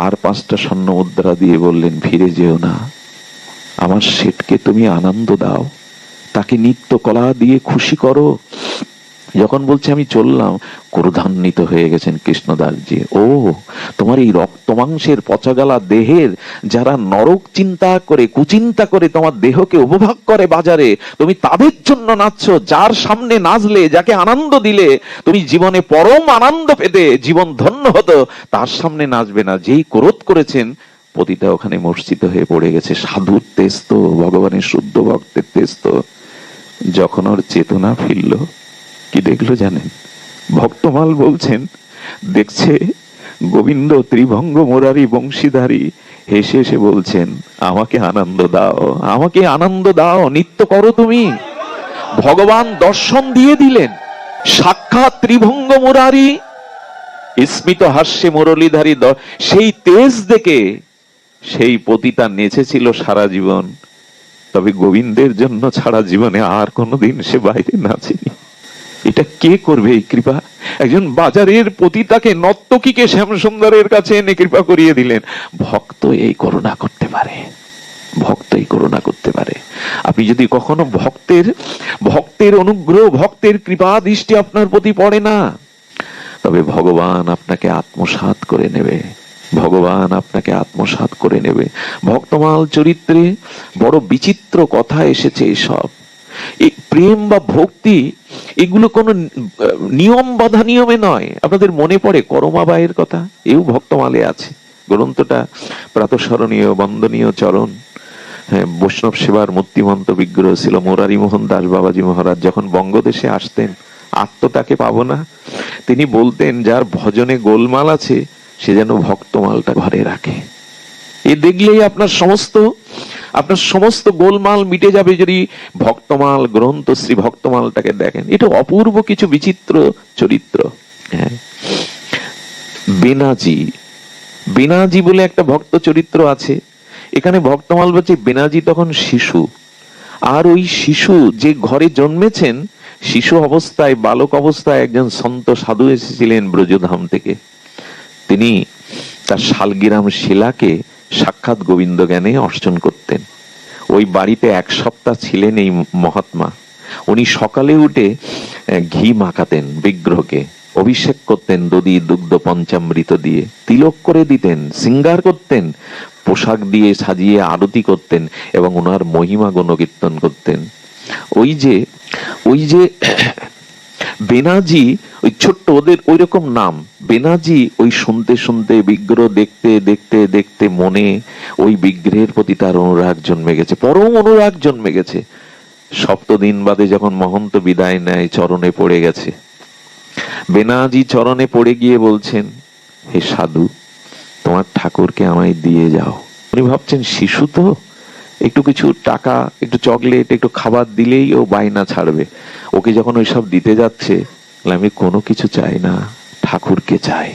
আর 5টা স্বর্ণ মুদ্রা দিয়ে বললেন, ফিরে যেও না, আমার শেঠকে তুমি আনন্দ দাও, তাকে নৃত্য কলা দিয়ে খুশি করো। যখন বলছে আমি চললাম, ক্রোধান্বিত হয়ে গেছেন কৃষ্ণদাসজি। ও, তোমার এই রক্ত মাংসের পচাগালা দেহের যারা নরক চিন্তা করে, কুচিন্তা করে তোমার দেহকে উপভোগ করে বাজারে, তুমি তাদের জন্য নাচছো। যার সামনে নাচলে, যাকে আনন্দ দিলে তুমি জীবনে পরম আনন্দ পেতে, জীবন ধন্য হতো, তার সামনে নাচবে না। যেই ক্রোধ করেছেন, পতিতা ওখানে মূর্ছিত হয়ে পড়ে গেছে। সাধুর তেজ তো, ভগবানের শুদ্ধ ভক্তের তেজ তো। যখন ওর চেতনা ফিরল, কি দেখলো জানেন? ভক্তমাল বলছেন, দেখছে গোবিন্দ ত্রিভঙ্গ মুরারি বংশীধারী হেসে হেসে বলছেন, আমাকে আনন্দ দাও, আমাকে আনন্দ দাও, নৃত্য করো তুমি। ভগবান দর্শন দিয়ে দিলেন, সাক্ষাৎ ত্রিভঙ্গ মুরারি, স্মিত হাস্যে মুরলীধারী। সেই তেজ দেখে সেই পতিতা নেচেছিল সারা জীবন, তবে গোবিন্দের জন্য ছাড়া জীবনে আর কোনোদিন সে বাইরে নাচেনি। এটা কে করবে এই কৃপা? একজন বাজারের পতিতাকে, নর্তকীকে শ্যামসুন্দরের কাছে এনে কৃপা করিয়ে দিলেন। ভক্ত এই করুণা করতে পারে, ভক্ত এই করুণা করতে পারে। আপনি যদি কখনো ভক্তের অনুগ্রহ, ভক্তের কৃপা দৃষ্টি আপনার প্রতি পড়ে না, তবে ভগবান আপনাকে আত্মসাৎ করে নেবে, ভগবান আপনাকে আত্মসাৎ করে নেবে। ভক্তমাল চরিত্রে বড় বিচিত্র কথা এসেছে। সব এই প্রেম বা ভক্তি, এগুলো কোনো নিয়ম বাধা নিয়মে নয়। আপনাদের মনে পড়ে করমাবাইয়ের কথা? এও ভক্তমালে আছে। গ্রন্থটা প্রাতঃস্মরণীয়, বন্দনীয় চরণ। হ্যাঁ, বৈষ্ণব সেবার মূর্তিমন্ত বিগ্রহ ছিল। মুরারি মোহন দাস বাবাজি মহারাজ যখন বঙ্গদেশে আসতেন, আর তো তাকে পাবো না, তিনি বলতেন যার ভজনে গোলমাল আছে সে যেন ভক্তমালটা ঘরে রাখে। এ দেখলেই আপনার সমস্ত গোলমাল মিটে যাবে যদি ভক্তমাল গ্রন্থ, শ্রী ভক্তমালটাকে দেখেন। এটা অপূর্ব কিছু বিচিত্র চরিত্র। হ্যাঁ, বেনাজি বলে একটা ভক্ত চরিত্র আছে। এখানে ভক্তমাল বলছে বেনাজি তখন শিশু, আর ওই শিশু যে ঘরে জন্মেছেন, শিশু অবস্থায়, বালক অবস্থায় একজন সন্ত সাধু এসেছিলেন ব্রজধাম থেকে। তিনি তার শালগ্রাম শিলাকে সাক্ষাৎ গোবিন্দ জ্ঞানে অর্চন করতেন। ওই বাড়িতে 1 সপ্তাহ ছিলেন এই মহাত্মা। উনি সকালে উঠে ঘি মাখাতেন বিগ্রহকে, অভিষেক করতেন দধি দুগ্ধ পঞ্চামৃত দিয়ে, তিলক করে দিতেন, শৃঙ্গার করতেন, পোশাক দিয়ে সাজিয়ে আরতি করতেন এবং ওনার মহিমা গুণকীর্তন করতেন। ওই যে বেনাজি, ওই ছোট্ট, ওদের ওই রকম নাম বেনাজি, ওই শুনতে শুনতে, বিগ্রহ দেখতে দেখতে দেখতে মনে ওই বিগ্রহের প্রতি তার অনুরাগ জন্মে গেছে, পরম অনুরাগ জন্মে গেছে। 7 দিন বাদে যখন মহন্ত বিদায় নেয়, চরণে পড়ে গেছে। বেনাজি চরণে পড়ে গিয়ে বলছেন, হে সাধু, তোমার ঠাকুরকে আমায় দিয়ে যাও। উনি ভাবছেন শিশু তো, একটু কিছু টাকা, একটু চকলেট, একটু খাবার দিলেই ও বায়না ছাড়বে। ওকে যখন ওইসব দিতে যাচ্ছে, আমি কোনো কিছু চাই না, ঠাকুরকে চাই।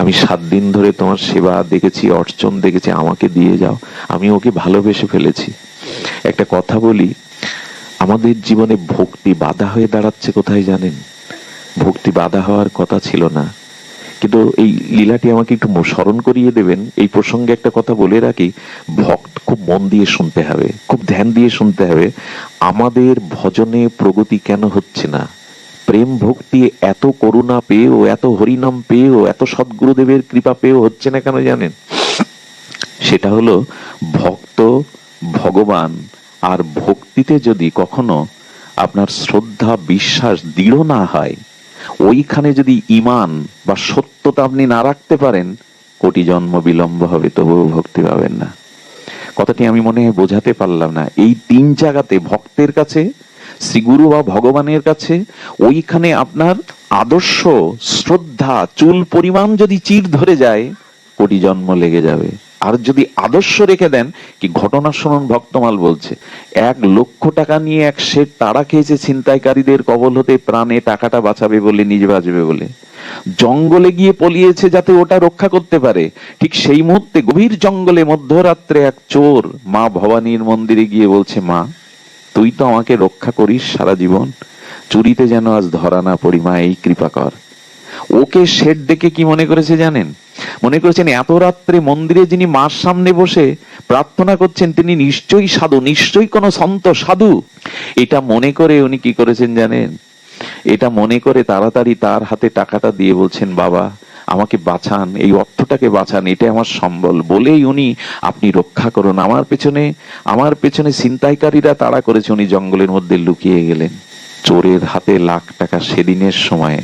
আমি 7 দিন ধরে তোমার সেবা দেখেছি, অর্চন দেখেছি, আমাকে দিয়ে যাও, আমি ওকে ভালোবেসে ফেলেছি। একটা কথা বলি, আমাদের জীবনে ভক্তি বাধা হয়ে দাঁড়াচ্ছে কোথায় জানেন? ভক্তি বাধা হওয়ার কথা ছিল না, কিন্তু এই লীলাটি আমাকে একটু স্মরণ করিয়ে দেবেন। এই প্রসঙ্গে একটা কথা বলে রাখি, ভক্ত খুব মন দিয়ে শুনতে হবে, খুব ধ্যান দিয়ে শুনতে হবে। আমাদের ভজনে প্রগতি কেন হচ্ছে না? প্রেম ভক্তি এত করুণা পেয়েও, এত হরিনাম পেয়েও, এত সদ্গুরুদেবের কৃপা পেয়েও হচ্ছে না কেন জানেন? সেটা হলো ভক্ত, ভগবান আর ভক্তিতে যদি কখনো আপনার শ্রদ্ধা, বিশ্বাস দৃঢ় না হয়, ওইখানে যদি ঈমান বা সত্যতা আপনি না রাখতে পারেন, কোটি জন্ম বিলম্ব হবে, তবুও ভক্তি পাবেন না। কথাটি আমি মনে হয় বোঝাতে পারলাম না। এই 3 জায়গাতে, ভক্তের কাছে, শ্রীগুরু বা ভগবানের কাছে, ওইখানে আপনার আদর্শ, শ্রদ্ধা চুল পরিমাণ যদি চির ধরে যায়, কোটি জন্ম লেগে যাবে। আর যদি আদর্শ রেখে দেন, কি ঘটনা শুনুন, ভক্তমাল বলছে 1 লক্ষ টাকা নিয়ে এক শেঠ তাড়া খেয়েছে ছিনতাইকারীদের কবল হতে, প্রাণে টাকাটা বাঁচাবে বলে, নিজে বাঁচবে বলে জঙ্গলে গিয়ে পলিয়েছে যাতে ওটা রক্ষা করতে পারে। ঠিক সেই মুহূর্তে গভীর জঙ্গলে মধ্যরাত্রে এক চোর মা ভবানীর মন্দিরে গিয়ে বলছে, মা তুই তো আমাকে রক্ষা করিস সারা জীবন, চুরিতে যেন আজ ধরা না পড়ি, মা এই কৃপা কর। ওকে শেঠ দেখে কি মনে করেছে জানেন? মনে করেছেন এত রাত্রে মন্দিরে যিনি মার সামনে বসে প্রার্থনা করছেন, তিনি নিশ্চয়ই সাধু, নিশ্চয়ই কোনো সন্ত সাধু। এটা মনে করে উনি কি করেছেন জানেন? এটা মনে করে তাড়াতাড়ি তার হাতে টাকাটা দিয়ে বলছেন, বাবা আমাকে বাঁচান, এই অর্থটাকে বাঁচান, এটা আমার সম্বল। বলেই উনি, আপনি রক্ষা করুন, আমার পেছনে ছিনতাইকারীরা তাড়া করেছে। উনি জঙ্গলের মধ্যে লুকিয়ে গেলেন। চোরের হাতে লাখ টাকা সেদিনের সময়,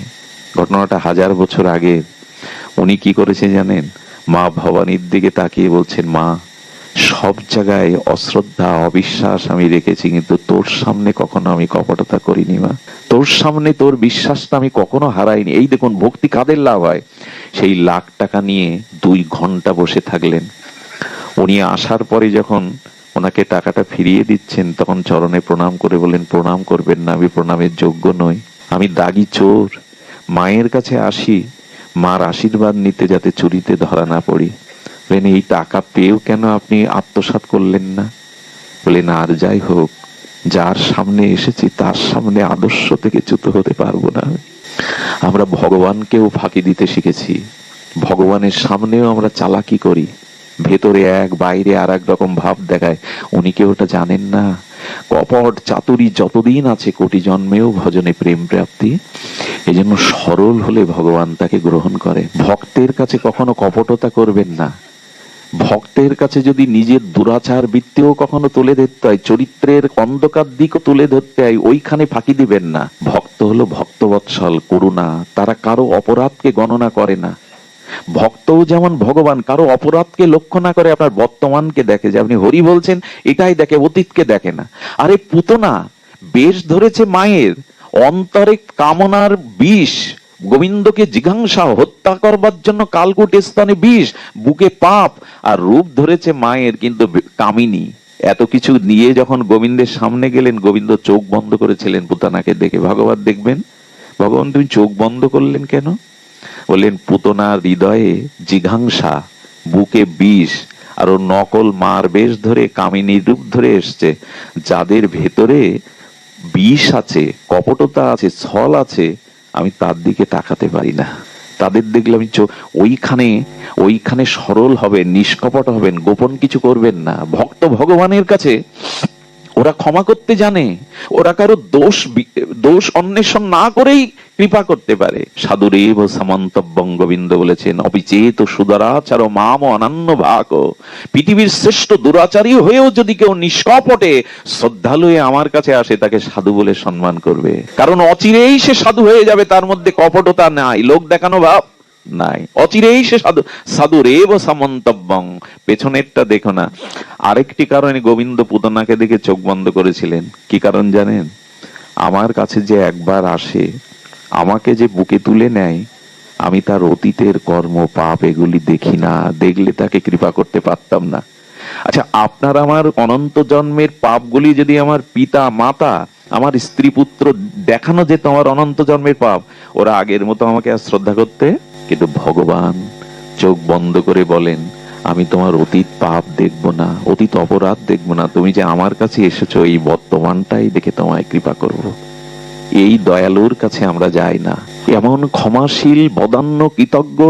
ঘটনাটা 1000 বছর আগে। উনি কি করেছে জানেন? মা ভবানীর দিকে তাকিয়ে বলছেন, মা সব জায়গায় অশ্রদ্ধা, অবিশ্বাস আমি রেখেছি, কিন্তু তোর সামনে কখনো আমি কপটতা করিনি মা, তোর সামনে তোর বিশ্বাসটা আমি কখনো হারাইনি। এই দেখুন ভক্তি কাদের লাভ হয়। সেই লাখ টাকা নিয়ে 2 ঘন্টা বসে থাকলেন। উনি আসার পরে যখন ওনাকে টাকাটা ফিরিয়ে দিচ্ছেন, তখন চরণে প্রণাম করে বলেন, প্রণাম করবেন না, আমি প্রণামের যোগ্য নই, আমি দাগী চোর, মায়ের কাছে আসি মার আশীর্বাদ নিতে, যাতে চুরিতে ধরা না পড়ি। এই টাকা পেয়েও কেন আপনি আত্মসাৎ করলেন না? বলেন আর যাই হোক, যার সামনে এসেছি তার সামনে আদর্শ থেকে চ্যুত হতে পারবো না। আমরা ভগবানকেও ফাঁকি দিতে শিখেছি, ভগবানের সামনেও আমরা চালাকি করি, ভেতরে এক বাইরে আর এক রকম ভাব দেখায়। উনি কি ওটা জানেন না? কপট চাতুরী যতদিন আছে কোটি জন্মেও ভজনে প্রেম প্রাপ্তি। এই জন্য সরল হলে ভগবান তাকে গ্রহণ করে। ভক্তের কাছে কখনো কপটতা করবেন না। ভক্তের কাছে যদি নিজের দুরাচার বৃত্তিও কখনো তুলে ধরতে হয়, চরিত্রের অন্ধকার দিকও তুলে ধরতে হয়, ওইখানে ফাঁকি দিবেন না। ভক্ত হলো ভক্তবৎসল, করুণা, তারা কারো অপরাধকে গণনা করে না। ভক্তও যেমন ভগবান কারো অপরাধকে লক্ষ্য না করে আপনার বর্তমানকে দেখে, যে আপনি হরি বলছেন এটাই দেখে, অতীতকে দেখে না। আরে পুতনা বেশ ধরেছে মায়ের, অন্তরে কামনার বিষ, গোবিন্দকে জিঘাংসা হত্যা করবার জন্য কালকুট স্থানে বিষ, বুকে পাপ, আর রূপ ধরেছে মায়ের কিন্তু কামিনী। এত কিছু নিয়ে যখন গোবিন্দের সামনে গেলেন, গোবিন্দ চোখ বন্ধ করেছিলেন পুতনাকে দেখে। ভগবান দেখবেন, ভগবান তুমি চোখ বন্ধ করলেন কেন? বললেন পুতনার হৃদয়ে জিঘাংসা, বুকে বিষ, আর ও নকল মার বেশ ধরে কামিনী রূপ ধরে এসছে। যাদের ভেতরে বিষ আছে, কপটতা আছে, ছল আছে, আমি তার দিকে তাকাতে পারি না। তাদের দেখলে আমি ওইখানে ওইখানে সরল হবেন, নিষ্কপট হবেন, গোপন কিছু করবেন না। ভক্ত ভগবানের কাছে ওরা ক্ষমা করতে জানে, ওরা কারো দোষ অন্বেষণ না করেই কৃপা করতে পারে। সাধুরেব সামন্তব্যং, গোবিন্দ বলেছেন অবিচেত সুদরাচার মাম অনন্য ভাগ। পৃথিবীর শ্রেষ্ঠ দুরাচারী হয়েও যদি কেউ নিষ্কপটে শ্রদ্ধালু হয়ে আমার কাছে আসে, তাকে সাধু বলে সম্মান করবে, কারণ অচিরেই সে সাধু হয়ে যাবে। তার মধ্যে কপটতা নাই, লোক দেখানো ভাব নাই, অচিরেই সে সাধু রেব সামন্তব্যং। পেছনেরটা দেখো না। আরেকটি কারণে গোবিন্দ পুতনাকে দেখে চোখ বন্ধ করেছিলেন। কি কারণ জানেন? আমার কাছে যে একবার আসে, আমাকে যে বুকে তুলে নেয়, আমি তার অতীতের কর্ম পাপ এগুলি দেখি না, দেখলে তাকে কৃপা করতে পারতাম না। আচ্ছা, আপনার আমার অনন্ত জন্মের পাপগুলি যদি আমার পিতা মাতা, আমার স্ত্রী পুত্র দেখানো যেত আমার অনন্ত জন্মের পাপ, ওরা আগের মতো আমাকে আর শ্রদ্ধা করতে? কিন্তু ভগবান চোখ বন্ধ করে বলেন আমি তোমার অতীত পাপ দেখবো না, অতীত অপরাধ দেখবো না, তুমি যে আমার কাছে এসেছো এই বর্তমানটাই দেখে তোমায় কৃপা করব। এই দয়ালুর কাছে আমরা যাই না, এমন ক্ষমাশীল বদান্য কৃতজ্ঞ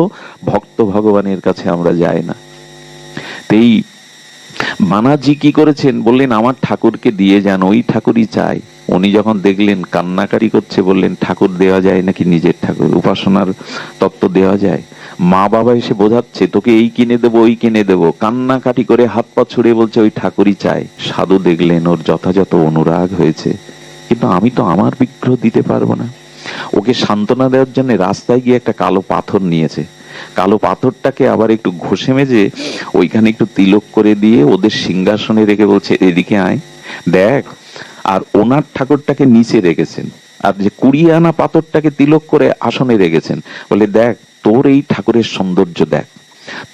ভক্ত ভগবানের কাছে আমরা যাই না। এই মানাজি কি করেছেন? বললেন আমার ঠাকুরকে দিয়ে যান, ওই ঠাকুরই চাই। উনি যখন দেখলেন কান্নাকারি করছে, বললেন ঠাকুর দেওয়া যায় নাকি? নিজের ঠাকুর উপাসনার তত্ত্ব দেওয়া যায়? মা বাবা এসে বোঝাচ্ছে তোকে এই কিনে দেবো, ওই কিনে দেবো, কান্নাকাটি করে হাত পা ছুড়ে বলছে ওই ঠাকুরই চাই। সাধু দেখলেন ওর যথাযথ অনুরাগ হয়েছে, কিন্তু আমি তো আমার বিগ্রহ দিতে পারবো না। ওকে সান্ত্বনা দেওয়ার জন্য রাস্তায় গিয়ে একটা কালো পাথর নিয়েছে, কালো পাথরটাকে আবার একটু ঘষে মেজে ওইখানে একটু তিলক করে দিয়ে ওদের সিংহাসনে রেখে বলছে এদিকে আয় দেখ। আর ওনার ঠাকুরটাকে নিচে রেখেছেন, আর যে 20 আনা পাথরটাকে তিলক করে আসনে রেখেছেন। বলে দেখ তোর এই ঠাকুরের সৌন্দর্য দেখ,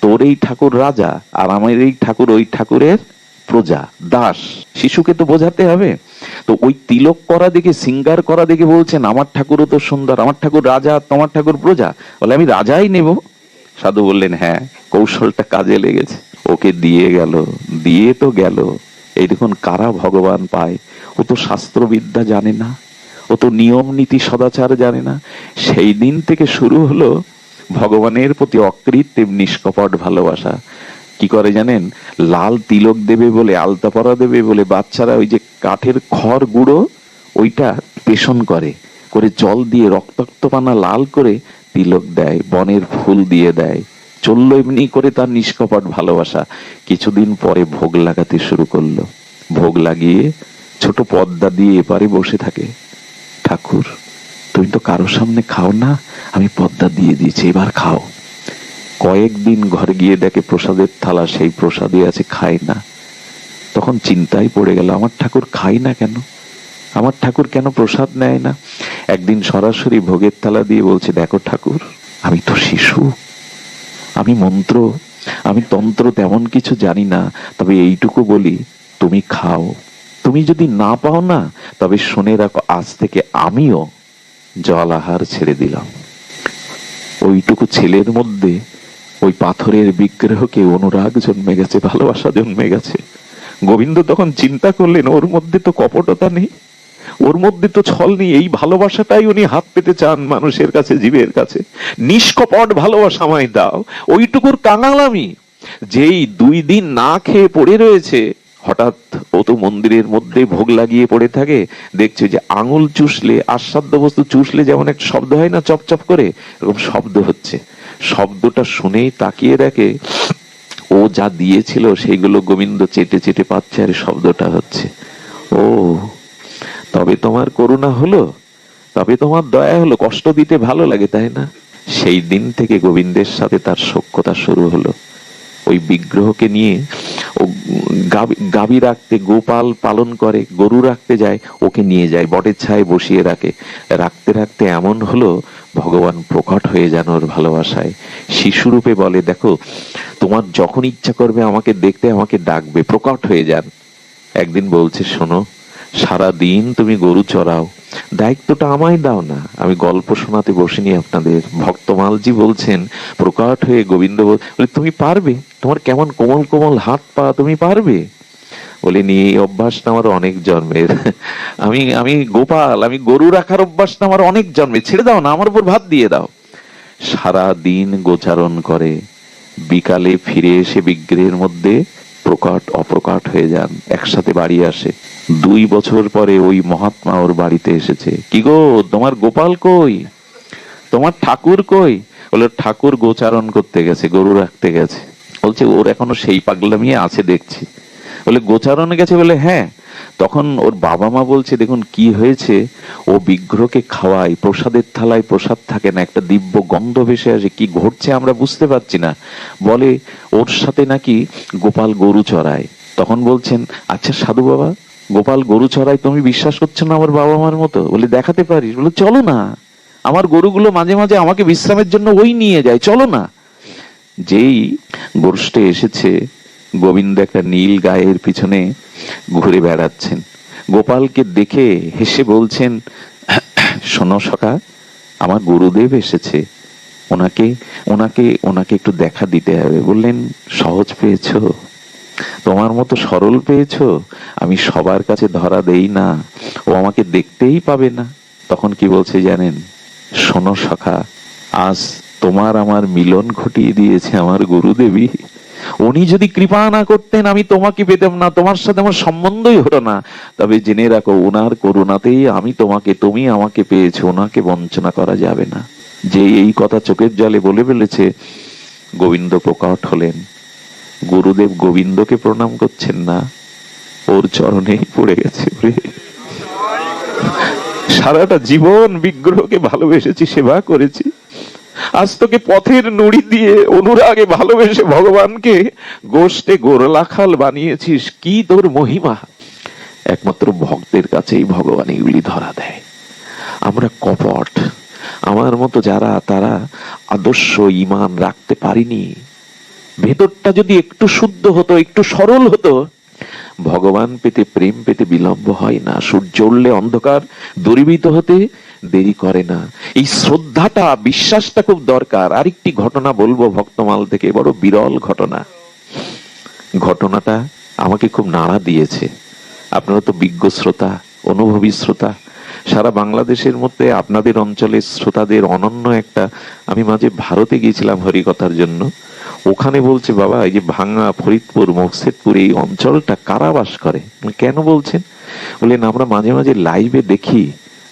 তোর এই ঠাকুর রাজা, আর আমার এই ঠাকুর ওই ঠাকুরের প্রজা দাস। শিশুকে তো বোঝাতে হবে। তো ওই তিলক করা দেখে, সিঙ্গার করা দেখে বলছেন আমার ঠাকুরও তো সুন্দর, আমার ঠাকুর রাজা, তোমার ঠাকুর প্রজা। বলে আমি রাজাই নেব। সাধু বললেন হ্যাঁ, কৌশলটা কাজে লেগেছে। ওকে দিয়ে গেল, দিয়ে তো গেল। এই দেখুন কারা ভগবান পায়। ও তো শাস্ত্রবিদ্যা জানে না, ও তো নিয়ম নীতি সদাচার জানে না। সেই দিন থেকে শুরু হলো ভগবানের প্রতি অকৃত্রিম নিষ্কপট ভালোবাসা। কি করে জানেন? লাল তিলক দেবে বলে, আলতা পরা দেবে বলে বাচ্চারা ওই যে কাঠের খড় গুঁড়ো ওইটা পেষণ করে, করে জল দিয়ে রক্তাক্ত পানা লাল করে তিলক দেয়, বনের ফুল দিয়ে দেয়। চললো এমনি করে তার নিষ্কপট ভালোবাসা। কিছুদিন পরে ভোগ লাগাতে শুরু করলো। ভোগ লাগিয়ে ছোট পর্দা দিয়ে এপারে বসে থাকে। ঠাকুর তুমি তো কারোর সামনে খাও না, আমি পর্দা দিয়ে দিয়েছি, এবার খাও। কয়েকদিন ঘরে গিয়ে দেখে প্রসাদের থালা সেই প্রসাদই আছে, খায় না। তখন চিন্তায় পড়ে গেল আমার ঠাকুর খায় না কেন, আমার ঠাকুর কেন প্রসাদ নেয় না। একদিন সরাসরি ভোগের থালা দিয়ে বলছে দেখো ঠাকুর, আমি তো শিশু, আমি মন্ত্র আমি তন্ত্র তেমন কিছু জানি না, তবে এইটুকু বলি তুমি খাও। তুমি যদি না পাও না, তবে শুনে রাখো আজ থেকে আমিও জল আহার ছেড়ে দিলাম। ওইটুকু ছেলের মধ্যে ওই পাথরের বিগ্রহকে অনুরাগ জন্মে গেছে, ভালোবাসা জন্মে গেছে। গোবিন্দ তখন চিন্তা করলেন, ওর মধ্যে তো কপটতা নেই, ওর মধ্যে তো ছল নেই, এই ভালোবাসাটাই উনি হাত পেতে চান মানুষের কাছে, জীবের কাছে। নিষ্কপট ভালোবাসা আমায় দাও, ওইটুকুর কাঙাল আমি। যেই 2 দিন না খেয়ে পড়ে রয়েছে, হঠাৎ ও তো মন্দিরের মধ্যে ভোগ লাগিয়ে পড়ে থাকে, দেখছে যে আঙুল চুষলে, আস্বাদ্য বস্তু চুষলে যেমন একটা শব্দ হয় না, চপচপ করে, এরকম শব্দ হচ্ছে। শব্দটা শুনেই তাকিয়ে দেখে ও যা দিয়েছিল সেইগুলো গোবিন্দ চেটে চেটে পাচ্ছে, আর শব্দটা হচ্ছে। ও, তবে তোমার করুণা হলো, তবে তোমার দয়া হলো, কষ্ট দিতে ভালো লাগে তাই না? সেই দিন থেকে গোবিন্দের সাথে তার সখ্যতা শুরু হলো। ওই বিগ্রহকে নিয়ে ও গাভী রাখতে, গোপাল পালন করে, গরু রাখতে যায়, ওকে নিয়ে যায়, বটের ছায় বসিয়ে রাখে। রাখতে রাখতে এমন হলো ভগবান প্রকট হয়ে যান ওর ভালোবাসায়। শিশুরূপে বলে, দেখো তোমার যখন ইচ্ছা করবে আমাকে দেখতে, আমাকে ডাকবে, প্রকট হয়ে যান। একদিন বলছে, শোনো, সারা দিন তুমি গরু চড়াও, দায়িত্বটা আমায় দাও না। আমি গল্প শোনাতে বসিনি আপনাদের। ভক্তমালজি বলছেন, প্রকট হয়ে গোবিন্দ বলে, তুমি পারবে? তোমার কেমন কোমল কোমল হাত পা, তুমি পারবে? বলে, নিয়ে এই অভ্যাসটা আমার অনেক জন্মের। আমি গোপাল, আমি গরু রাখার অভ্যাসটা আমার অনেক জন্মে, ছেড়ে দাও না, আমার উপর ভাত দিয়ে দাও। সারা দিন গোচারণ করে, বিকালে ফিরে এসে বিগ্রহের মধ্যে প্রকট অপ্রকট হয়ে যান, একসাথে বাড়ি আসে। 2 বছর পরে ওই মহাত্মা ওর বাড়িতে এসেছে। কি গো, তোমার গোপাল কই, তোমার ঠাকুর কই? বলে, ঠাকুর গোচারণ করতে গেছে, গরু রাখতে গেছে। বলছে, ওর এখনো সেই পাগলামি আছে দেখছি। বলে, গোচারণে গেছে? বলে, হ্যাঁ। তখন ওর বাবা মা বলছে, দেখুন কি হয়েছে, ও বিগ্রহকে খাওয়ায়, প্রসাদের থালায় প্রসাদ থাকে না, একটা দিব্য গন্ধ ভেসে আসে, কি ঘটছে আমরা বুঝতে পারছি না। বলে, ওর সাথে নাকি গোপাল গরু চড়ায়। তখন বলছেন, আচ্ছা সাধু বাবা, গোপাল গরু চড়ায়, তুমি বিশ্বাস করছো না আমার বাবা মার মতো? বলে, দেখাতে পারিস? বলে, চলো না, আমার গরুগুলো মাঝে মাঝে আমাকে বিশ্রামের জন্য ওই নিয়ে যায়, চলো না। যেই গোষ্ঠে এসেছে, গোবিন্দ একটা নীল গায়ের পিছনে ঘুরে বেড়াচ্ছেন। গোপালকে দেখে হেসে বলছেন, শোনো সখা, আমার গুরুদেব এসেছে, ওনাকে ওনাকে ওনাকে একটু দেখা দিতে হবে। বললেন, সহজ পেয়েছো? তোমার মতো সরল পেয়েছো? আমি সবার কাছে ধরা দেই না, ও আমাকে দেখতেই পাবে না। তখন কি বলছে জানেন? শোনো সখা, আজ তোমার আমার মিলন ঘটিয়ে দিয়েছে আমার গুরুদেবী। উনি যদি কৃপা না করতেন আমি তোমাকে পেতাম না, তোমার সাথে আমার সম্বন্ধই হতো না। তবে জেনে রাখো, ওনার করুণাতেই আমি তোমাকে, তুমি আমাকে পেয়েছো, ওনাকে বঞ্চনা করা যাবে না। যে এই কথা চোখের জলে বলে ফেলেছে, গোবিন্দ প্রকট হলেন। গুরুদেব গোবিন্দকে প্রণাম করছেন না, ওর চরণেই পড়ে গেছে। সারাটা জীবন বিগ্রহকে ভালোবেসেছি, সেবা করেছি, আজ তোকে পথের নুড়ি দিয়ে অনুরাগে ভালোবেসে ভগবানকে গোষ্ঠে গোরলাখাল বানিয়েছিস, কি তোর মহিমা! একমাত্র ভক্তের কাছেই ভগবান এগুলি ধরা দেয়। আমরা কপট, আমার মতো যারা, তারা আদর্শ ঈমান রাখতে পারিনি। ভেতরটা যদি একটু শুদ্ধ হতো, একটু সরল হতো, ভগবান পেতে, প্রেম পেতে বিলম্ব হয় না। সূর্য উঠলে অন্ধকার দূরীভূত হতে দেরি করে না। এই শ্রদ্ধাটা, বিশ্বাসটা খুব দরকার। আরেকটি ঘটনা বলবো ভক্তমাল থেকে, বড় বিরল ঘটনা। ঘটনাটা আমাকে খুব নাড়া দিয়েছে। আপনারা তো বিজ্ঞ শ্রোতা, অনুভবী শ্রোতা। সারা বাংলাদেশের মধ্যে আপনাদের অঞ্চলের শ্রোতাদের অনন্য একটা, আমি মাঝে ভারতে গিয়েছিলাম হরিকথার জন্য। ওখানে বলছে, বাবা এই যে ভাঙ্গা, ফরিদপুর, মকসেদপুর, এই অঞ্চলটা কারা বাস করে? কেন বলছেন? বললেন, আমরা মাঝে মাঝে লাইভে দেখি,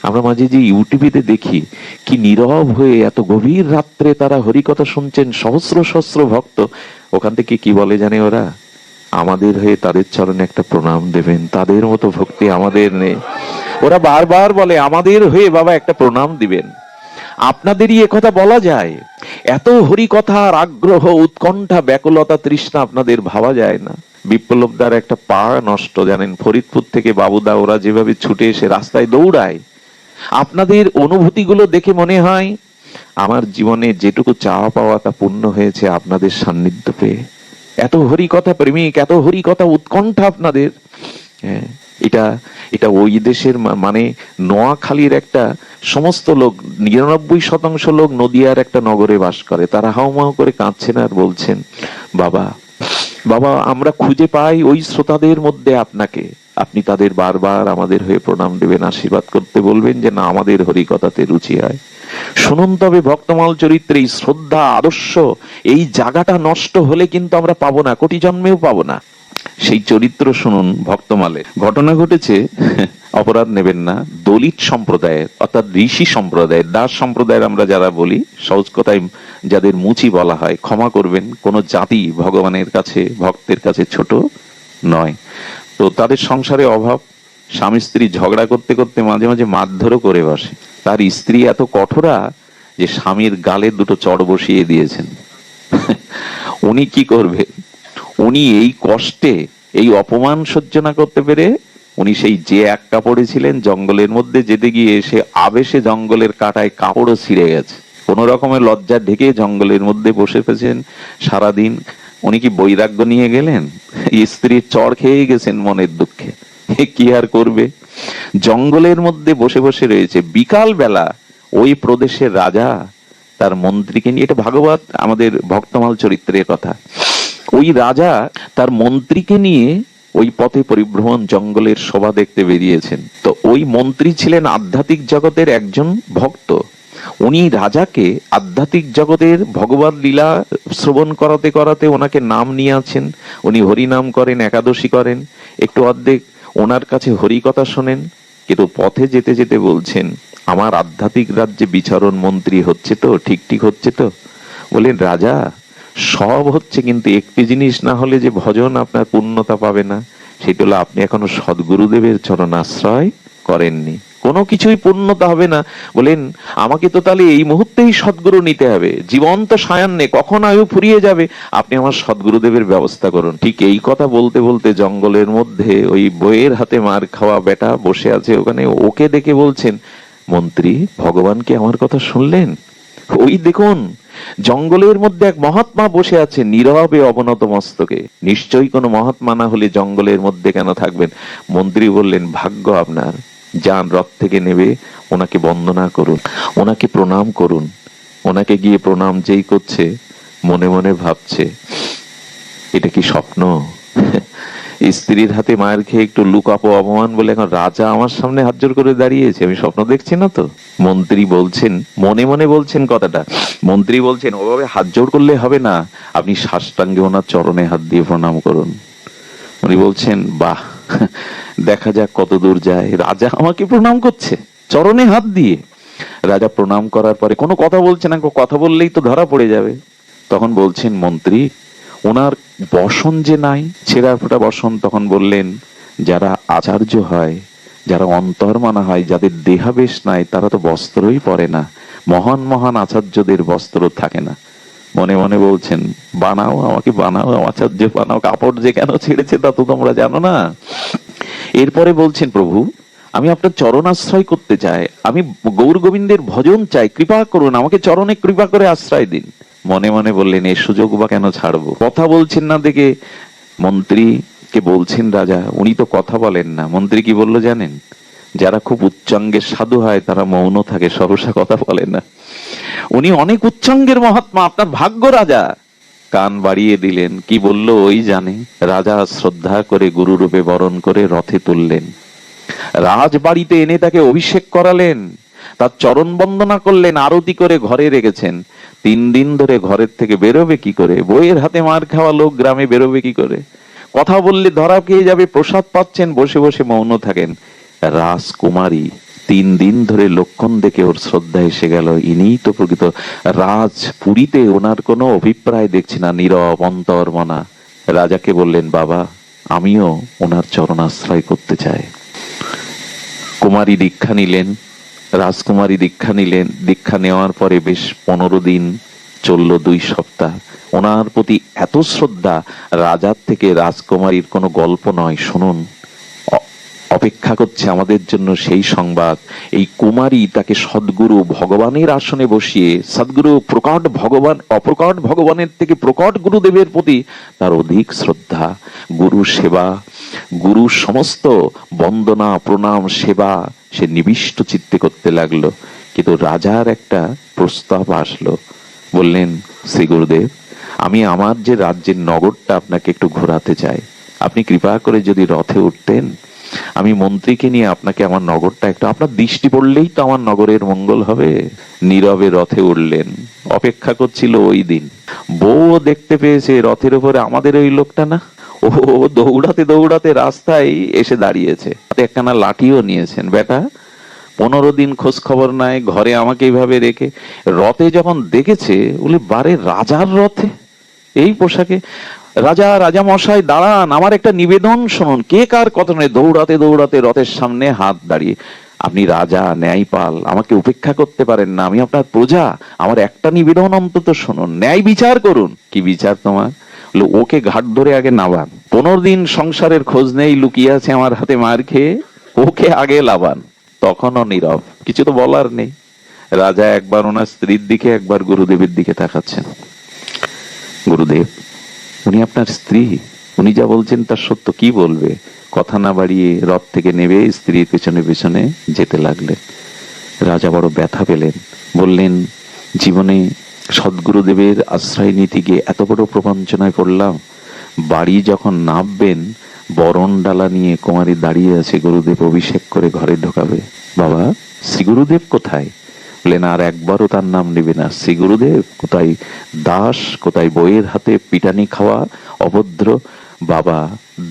আমরা মাঝে যে ইউটিউবে দেখি, কি নীরব হয়ে এত গভীর রাত্রে তারা হরিকথা শুনছেন, সহস্র সহস্র ভক্ত। ওখান থেকে কি বলে জানে ওরা? আমাদের হয়ে তাদের চরণে একটা প্রণাম দেবেন, তাদের মতো ভক্তি আমাদের নেই। ওরা বারবার বলে, আমাদের হয়ে বাবা একটা প্রণাম দিবেন। আপনাদেরই একথা বলা যায়? এত হরিকথার আগ্রহ, উৎকণ্ঠা, ব্যাকুলতা, তৃষ্ণা আপনাদের ভাবা যায় না। বিপ্লবদার একটা পা নষ্ট, জানেন, ফরিদপুর থেকে বাবুদা ওরা যেভাবে ছুটে এসে রাস্তায় দৌড়ায়, আপনাদের অনুভূতিগুলো দেখে মনে হয় আমার জীবনে যেটুকু চাওয়া পাওয়া তা পূর্ণ হয়েছে আপনাদের সান্নিধ্য পেয়ে। এত হরিকথা প্রেমিক, এত হরিকথা উৎকণ্ঠা আপনাদের। এটা এটা ওই দেশের মানে নোয়াখালীর একটা সমস্ত লোক, 99% লোক নদিয়ার একটা নগরে বাস করে, তারা হাউমাউ করে কাঁদছেন আর বলছেন, বাবা বাবা আমরা খুঁজে পাই ওই শ্রোতাদের মধ্যে আপনাকে, আপনি তাদের বারবার আমাদের হয়ে প্রণাম দেবেন, আশীর্বাদ করতে বলবেন যে না আমাদের হরিকথাতে রুচি হয়। শুনুন তবে ভক্তমাল চরিত্রে এই শ্রদ্ধা আদর্শ, এই জায়গাটা নষ্ট হলে কিন্তু আমরা পাবো না, কোটি জন্মেও পাবো না। সেই চরিত্র শুনুন ভক্তমালের। ঘটনা ঘটেছে, অপরাধ নেবেন না, দলিত সম্প্রদায়ের অর্থাৎ ঋষি সম্প্রদায়ের, দাস সম্প্রদায়ের আমরা যারা বলি, সহজ কথায় যাদের মুচি বলা হয়, ক্ষমা করবেন, কোন জাতি ভগবানের কাছে ভক্তের কাছে ছোট নয়। তো তাদের সংসারে অভাব, স্বামী স্ত্রী ঝগড়া করতে করতে মাঝে মাঝে মারধরও করে বসে। তার স্ত্রী এত কঠোরা যে স্বামীর গালে দুটো চড় বসিয়ে দিয়েছেন। উনি কি করবে, উনি এই কষ্টে এই অপমান সহ্য না করতে পেরে উনি সেই যে এক কাপড়ে ছিলেন, জঙ্গলের মধ্যে যেতে গিয়ে সে আবেশে জঙ্গলের কাঁটায় কাপড়ও ছিঁড়ে গেছে, কোন রকমের লজ্জা ঢেকে জঙ্গলের মধ্যে বসে ফেছেন সারাদিন। উনি কি বৈরাগ্য নিয়ে গেলেন? স্ত্রীর চড় খেয়ে গেছেন মনের দুঃখে, কি আর করবে, জঙ্গলের মধ্যে বসে বসে রয়েছে। বিকাল বেলা ওই প্রদেশের রাজা তার মন্ত্রীকে নিয়ে, এটা ভাগবত আমাদের ভক্তমাল চরিত্রের কথা, ওই রাজা তার মন্ত্রীকে নিয়ে ওই পথে পরিভ্রমণ জঙ্গলের শোভা দেখতে বেরিয়েছেন। তো ওই মন্ত্রী ছিলেন আধ্যাত্মিক জগতের একজন ভক্ত। উনি রাজাকে আধ্যাত্মিক জগতের ভগবত লীলা শ্রবণ করাতে করাতে ওনাকে নাম নিয়ে আছেন। উনি হরিনাম করেন, একাদশী করেন, একটু অর্ধেক ওনার কাছে হরি কথা শোনেন। কিন্তু পথে যেতে যেতে বলছেন, আমার আধ্যাত্মিক রাজ্যে বিচরণ মন্ত্রী হচ্ছে তো, ঠিক ঠিক হচ্ছে তো? বলেন রাজা সব হচ্ছে, কিন্তু একটি জিনিস না হলে যে ভজন আপনার পূর্ণতা পাবে না, সেটা হলো আপনি এখনো সদ্গুরুদেবের চরণ আশ্রয় করেননি, কোনো কিছুই পূর্ণতা হবে না। বলেন আমাকে তো তাহলে এই মুহূর্তেই সদ্গুরু নিতে হবে, জীবন তো সায়ান্নে, কখন আয়ু ফুরিয়ে যাবে, আপনি আমার সদ্গুরুদেবের ব্যবস্থা করুন। ঠিক এই কথা বলতে বলতে জঙ্গলের মধ্যে ওই বইয়ের হাতে মার খাওয়া বেটা বসে আছে ওখানে, ওকে দেখে বলছেন, মন্ত্রী ভগবানকে আমার কথা শুনলেন? ওই দেখুন জঙ্গলের মধ্যে এক মহাত্মা বসে আছে নীরবে অবনত মস্তকে, নিশ্চয়ই কোনো মহাত্মা না হলে জঙ্গলের মধ্যে কেন থাকবেন? মন্ত্রী বললেন, ভাগ্য আপনার, যান রথ থেকে নেবে, ওনাকে বন্দনা করুন, ওনাকে প্রণাম করুন। ওনাকে গিয়ে প্রণাম যেই করছে, মনে মনে ভাবছে এটা কি স্বপ্ন? স্ত্রীর হাতে মায়ের খেয়ে একটু লুকাপো অপমান বলে এখন রাজা আমার সামনে হাত জোর করে দাঁড়িয়েছে, আমি স্বপ্ন দেখছি না তো? মন্ত্রী বলছেন, মনে মনে বলছেন কথাটা, মন্ত্রী বলছেন ওভাবে হাত জোর করলে হবে না, আপনি সাষ্টাঙ্গে ওনার চরণে হাত দিয়ে প্রণাম করুন। উনি বলছেন বাহ, দেখা যাক কত দূর যায়। রাজা আমাকে প্রণাম করছে চরণে হাত দিয়ে। রাজা প্রণাম করার পরে কোনো কথা বলছে না, কথা বললেই তো ধরা পড়ে যাবে। তখন বলছেন মন্ত্রী, ওনার বসন যে নাই, ছেঁড়া ফোটা বসন। তখন বললেন, যারা আচার্য হয়, যারা অন্তর্মানা হয়, যাদের দেহাবেশ নাই, তারা তো বস্ত্রই পরে না, মহান মহান আচার্যদের বস্ত্র থাকে না। মনে মনে বলছেন, বানাও আমাকে, বানাও আচার্য বানাও, কাপড় যে কেন ছেড়েছে তা তো তোমরা জানো না। এরপরে বলছেন, প্রভু আমি আপনার চরণ আশ্রয় করতে চাই, আমি গৌর গোবিন্দের ভজন চাই, কৃপা করুন, আমাকে চরণে কৃপা করে আশ্রয় দিন। মনে মনে বললেন, এই সুযোগ বা কেন ছাড়বো? কথা বলছেন না দেখে মন্ত্রীকে বলছেন রাজা, উনি তো কথা বলেন না। মন্ত্রী কি বললো জানেন? যারা খুব উচ্চাঙ্গের সাধু হয় তারা মৌন থাকে, সহসা কথা বলে না। উনি অনেক উচ্চাঙ্গের মহাত্মা, আপনার ভাগ্য রাজা। কান বাড়িয়ে দিলেন, কি বললো ওই জানে। রাজা শ্রদ্ধা করে গুরুরূপে বরণ করে রথে তুললেন, রাজবাড়িতে এনে তাকে অভিষেক করালেন, তার চরণ বন্দনা করলেন, আরতি করে ঘরে রেখেছেন। 3 দিন ধরে ঘরের থেকে বেরোবে কি করে? বইয়ের হাতে মার খাওয়া লোক গ্রামে বেরোবে কি করে? কথা বললে ধরা খেয়ে যাবে, প্রসাদ পাচ্ছেন, বসে বসে মৌন থাকেন। রাজকুমারী 3 দিন ধরে লক্ষণ দেখে ওর শ্রদ্ধা এসে গেল, ইনিই তো প্রকৃত রাজ। পুরীতে ওনার কোনো অভিপ্রায় দেখছি না, নীরব অন্তর্মনা। রাজাকে বললেন, বাবা আমিও ওনার চরণাশ্রয় করতে চাই। কুমারী দীক্ষা নিলেন, রাজকুমারী দীক্ষা নিলেন। দীক্ষা নেওয়ার পরে বেশ 15 দিন চলল, 2 সপ্তাহ। ওনার প্রতি এত শ্রদ্ধা, রাজার থেকে রাজকুমারীর কোনো গল্প নয়, শুনুন। অপেক্ষা করছে আমাদের জন্য সেই সংবাদ। এই কুমারী তাকে সদ্গুরু ভগবানের আসনে বসিয়ে, সদ্গুরু প্রকট ভগবান, অপ্রকট ভগবানের থেকে প্রকট গুরুদেবের প্রতি তার অধিক শ্রদ্ধা, গুরু সেবা, গুরু সমস্ত বন্দনা প্রণাম সেবা সে নিবিষ্ট চিত্তে করতে লাগলো। কিন্তু রাজার একটা প্রস্তাব আসলো। বললেন, শ্রী গুরুদেব, আমি আমার যে রাজ্যের নগরটা আপনাকে একটু ঘোরাতে চাই, আপনি কৃপা করে যদি রথে উঠতেন, আমি মন্ত্রীকে নিয়ে আপনাকে আমার নগরটা একটু, আপনার দৃষ্টি পড়লেই তো আমার নগরের মঙ্গল হবে। নীরবে রথে উঠলেন। অপেক্ষা করছিল ওই দিন। বউ দেখতে পেয়েছে রথের উপরে আমাদের ওই লোকটা না, ও দৌড়াতে দৌড়াতে রাস্তায় এসে দাঁড়িয়েছে, একখানা লাঠিও নিয়েছেন। বেটা 15 দিন খোঁজ খবর নাই, ঘরে আমাকে এইভাবে রেখে। রথে যখন দেখেছে, বলে বারে রাজার রথে এই পোশাকে, রাজা, রাজা মশাই দাঁড়ান, আমার একটা নিবেদন শুনুন। কে কার কথা নেই, দৌড়াতে দৌড়াতে রথের সামনে হাত দাঁড়িয়ে, আপনি রাজা, ন্যায়পাল, আমাকে উপেক্ষা করতে পারেন না, আমি আপনার প্রজা, আমার একটা নিবেদন অন্তত শুনুন, ন্যায় বিচার করুন। কি বিচার তোমার? ওকে ঘাট ধরে আগে নাবান। 15 দিন সংসারের খোঁজ নেই, লুকিয়ে আছে আমার হাতে মার খেয়ে, ওকে আগে লাবান। তখনও নীরব, কিছু তো বলার নেই। রাজা একবার ওনার স্ত্রীর দিকে, একবার গুরুদেবের দিকে তাকাচ্ছেন। গুরুদেব, উনি আপনার স্ত্রী, উনি যা বলছেন তার সত্য, কি বলবে? কথা না বাড়িয়ে রথ থেকে নেমে স্ত্রীর পেছনে পেছনে যেতে লাগলেন। রাজা বড় ব্যথা পেলেন। বললেন, জীবনে সদ্গুরুদেবের আশ্রয় নীতি গিয়ে এত বড় প্রবঞ্চনায় পড়লাম। বাড়ি যখন নামবেন, বরণ ডালা নিয়ে কুমারী দাঁড়িয়ে আছে, গুরুদেব অভিষেক করে ঘরে ঢোকাবে। বাবা, শ্রী গুরুদেব কোথায়? বললেন, আর একবারও তার নাম নেবে না। শ্রী গুরুদেব কোথায়? দাস, কোথায় বইয়ের হাতে পিটানি খাওয়া অভদ্র। বাবা,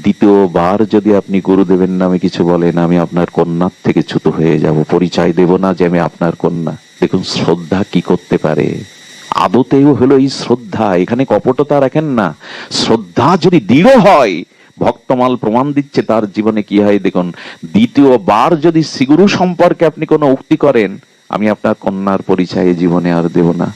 দ্বিতীয়বার যদি আপনি গুরুদেবের নামে কিছু বলেন, আমি আপনার কন্যার থেকে চ্যুত হয়ে যাব, পরিচয় দেব না যে আমি আপনার কন্যা। দেখুন শ্রদ্ধা কি করতে পারে। আদতেও হলো এই শ্রদ্ধা, এখানে কপটতা রাখেন না। শ্রদ্ধা যদি দৃঢ় হয়, ভক্তমাল প্রমাণ দিচ্ছে তার জীবনে কি হয় দেখুন। দ্বিতীয়বার যদি শ্রীগুরু সম্পর্কে আপনি কোনো উক্তি করেন, আমি আপনার কন্যার পরিচয়ে জীবনে আর দেব না,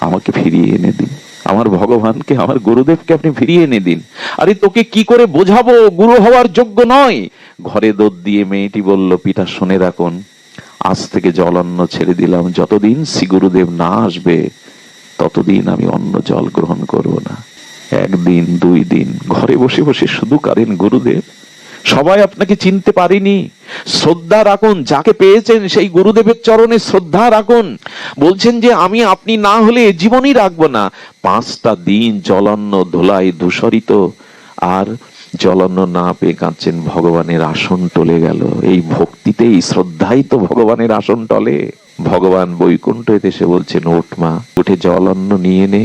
আমাকে ফিরিয়ে এনে দিন, আমার ভগবানকে, আমার গুরুদেবকে আপনি ফিরিয়ে এনে দিন। আরে তোকে কি করে বোঝাবো, গুরু হওয়ার যোগ্য নয়। ঘরে দোদ দিয়ে মেয়েটি বলল, পিতা শুনে রাখুন, আজ থেকে জল অন্ন ছেড়ে দিলাম, যতদিন শ্রী গুরুদেব না আসবে ততদিন আমি অন্ন জল গ্রহণ করব না। 1 দিন 2 দিন ঘরে বসে বসে শুধু কারেন, গুরুদেব সবাই আপনাকে চিনতে পারিনি, শ্রদ্ধা রাখুন, যাকে পেয়েছেন সেই গুরুদেবের চরণে শ্রদ্ধা রাখুন। বলছেন যে আমি আপনি না হলে জীবনই রাখবো না। 5টা দিন জলান্ন ধোলাই ধূসরিত, আর জলান্ন না পেয়ে কাঁদছেন, ভগবানের আসন টলে গেল। এই ভক্তিতেই, শ্রদ্ধাই তো ভগবানের আসন টলে। ভগবান বৈকুণ্ঠ এসে বলছেন, ওঠ মা, উঠে জল অন্ন নিয়ে নে,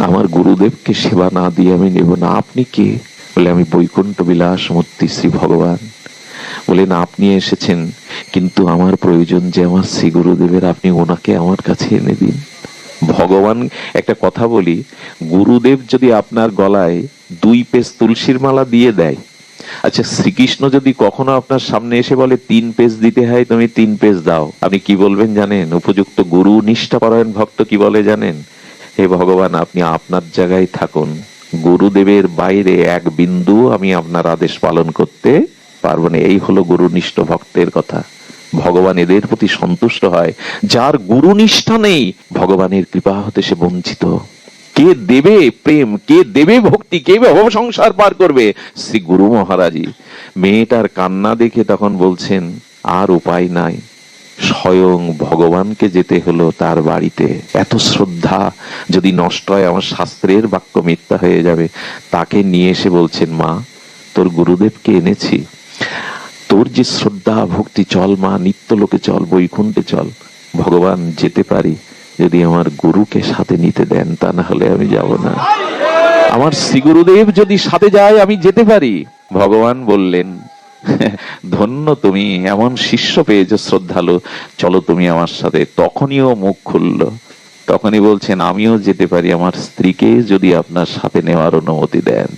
আমার গুরুদেবকে সেবা না দিয়ে আমি নেব না। আপনি কে? বলে, আমি বৈকুণ্ঠ বিলাস মূর্তি শ্রী ভগবান। বলেন, আপনি এসেছেন, কিন্তু আমার প্রয়োজন যে আমার শ্রী গুরুদেবের, আপনি ওনাকে আমার কাছে এনে দিন। ভগবান, একটা কথা বলি, গুরুদেব যদি আপনার গলায় 2 পেজ তুলসীর মালা দিয়ে দেয়, আচ্ছা শ্রীকৃষ্ণ যদি কখনো আপনার সামনে এসে বলে 3 পেজ দিতে হয়, তুমি 3 পেজ দাও, আপনি কি বলবেন জানেন? উপযুক্ত গুরু নিষ্ঠাপরায়ণ ভক্ত কি বলে জানেন? হে ভগবান, আপনি আপনার জায়গায় থাকুন, গুরুদেবের বাইরে 1 বিন্দু আমি আপনার আদেশ পালন করতে পারবো না। এই হলো গুরুনিষ্ঠ ভক্তের কথা। ভগবান এদের প্রতি সন্তুষ্ট হয়। যার গুরুনিষ্ঠা নেই, ভগবানের কৃপা হতে সে বঞ্চিত। কে দেবে প্রেম, কে দেবে ভক্তি, কে ভব সংসার পার করবে? শ্রী গুরু মহারাজই। মেয়েটার কান্না দেখে তখন বলছেন, আর উপায় নাই, স্বয়ং ভগবানকে যেতে হলো তার বাড়িতে। এত শ্রদ্ধা যদি নষ্ট হয়, আমার শাস্ত্রের বাক্য মিথ্যা হয়ে যাবে। তাকে নিয়ে এসে বলছেন, মা, তোর গুরুদেবকে এনেছি, তোর যে শ্রদ্ধা ভক্তি, চল মা, নিত্য লোকে চল, বৈকুণ্ঠে চল। ভগবান, যেতে পারি যদি আমার গুরুকে সাথে নিতে দেন, তা না হলে আমি যাব না। আমার শ্রী গুরুদেব যদি সাথে যায় আমি যেতে পারি। ভগবান বললেন, ধন্য তুমি, এমন শিষ্য পেয়েছো শ্রদ্ধালু, চলো তুমি আমার সাথে। তখনই ও মুখ খুলল, তখনই বলছেন, আমিও যেতে পারি, আমার স্ত্রীকে যদি আপনার সাথে নেওয়ার অনুমতি দেন।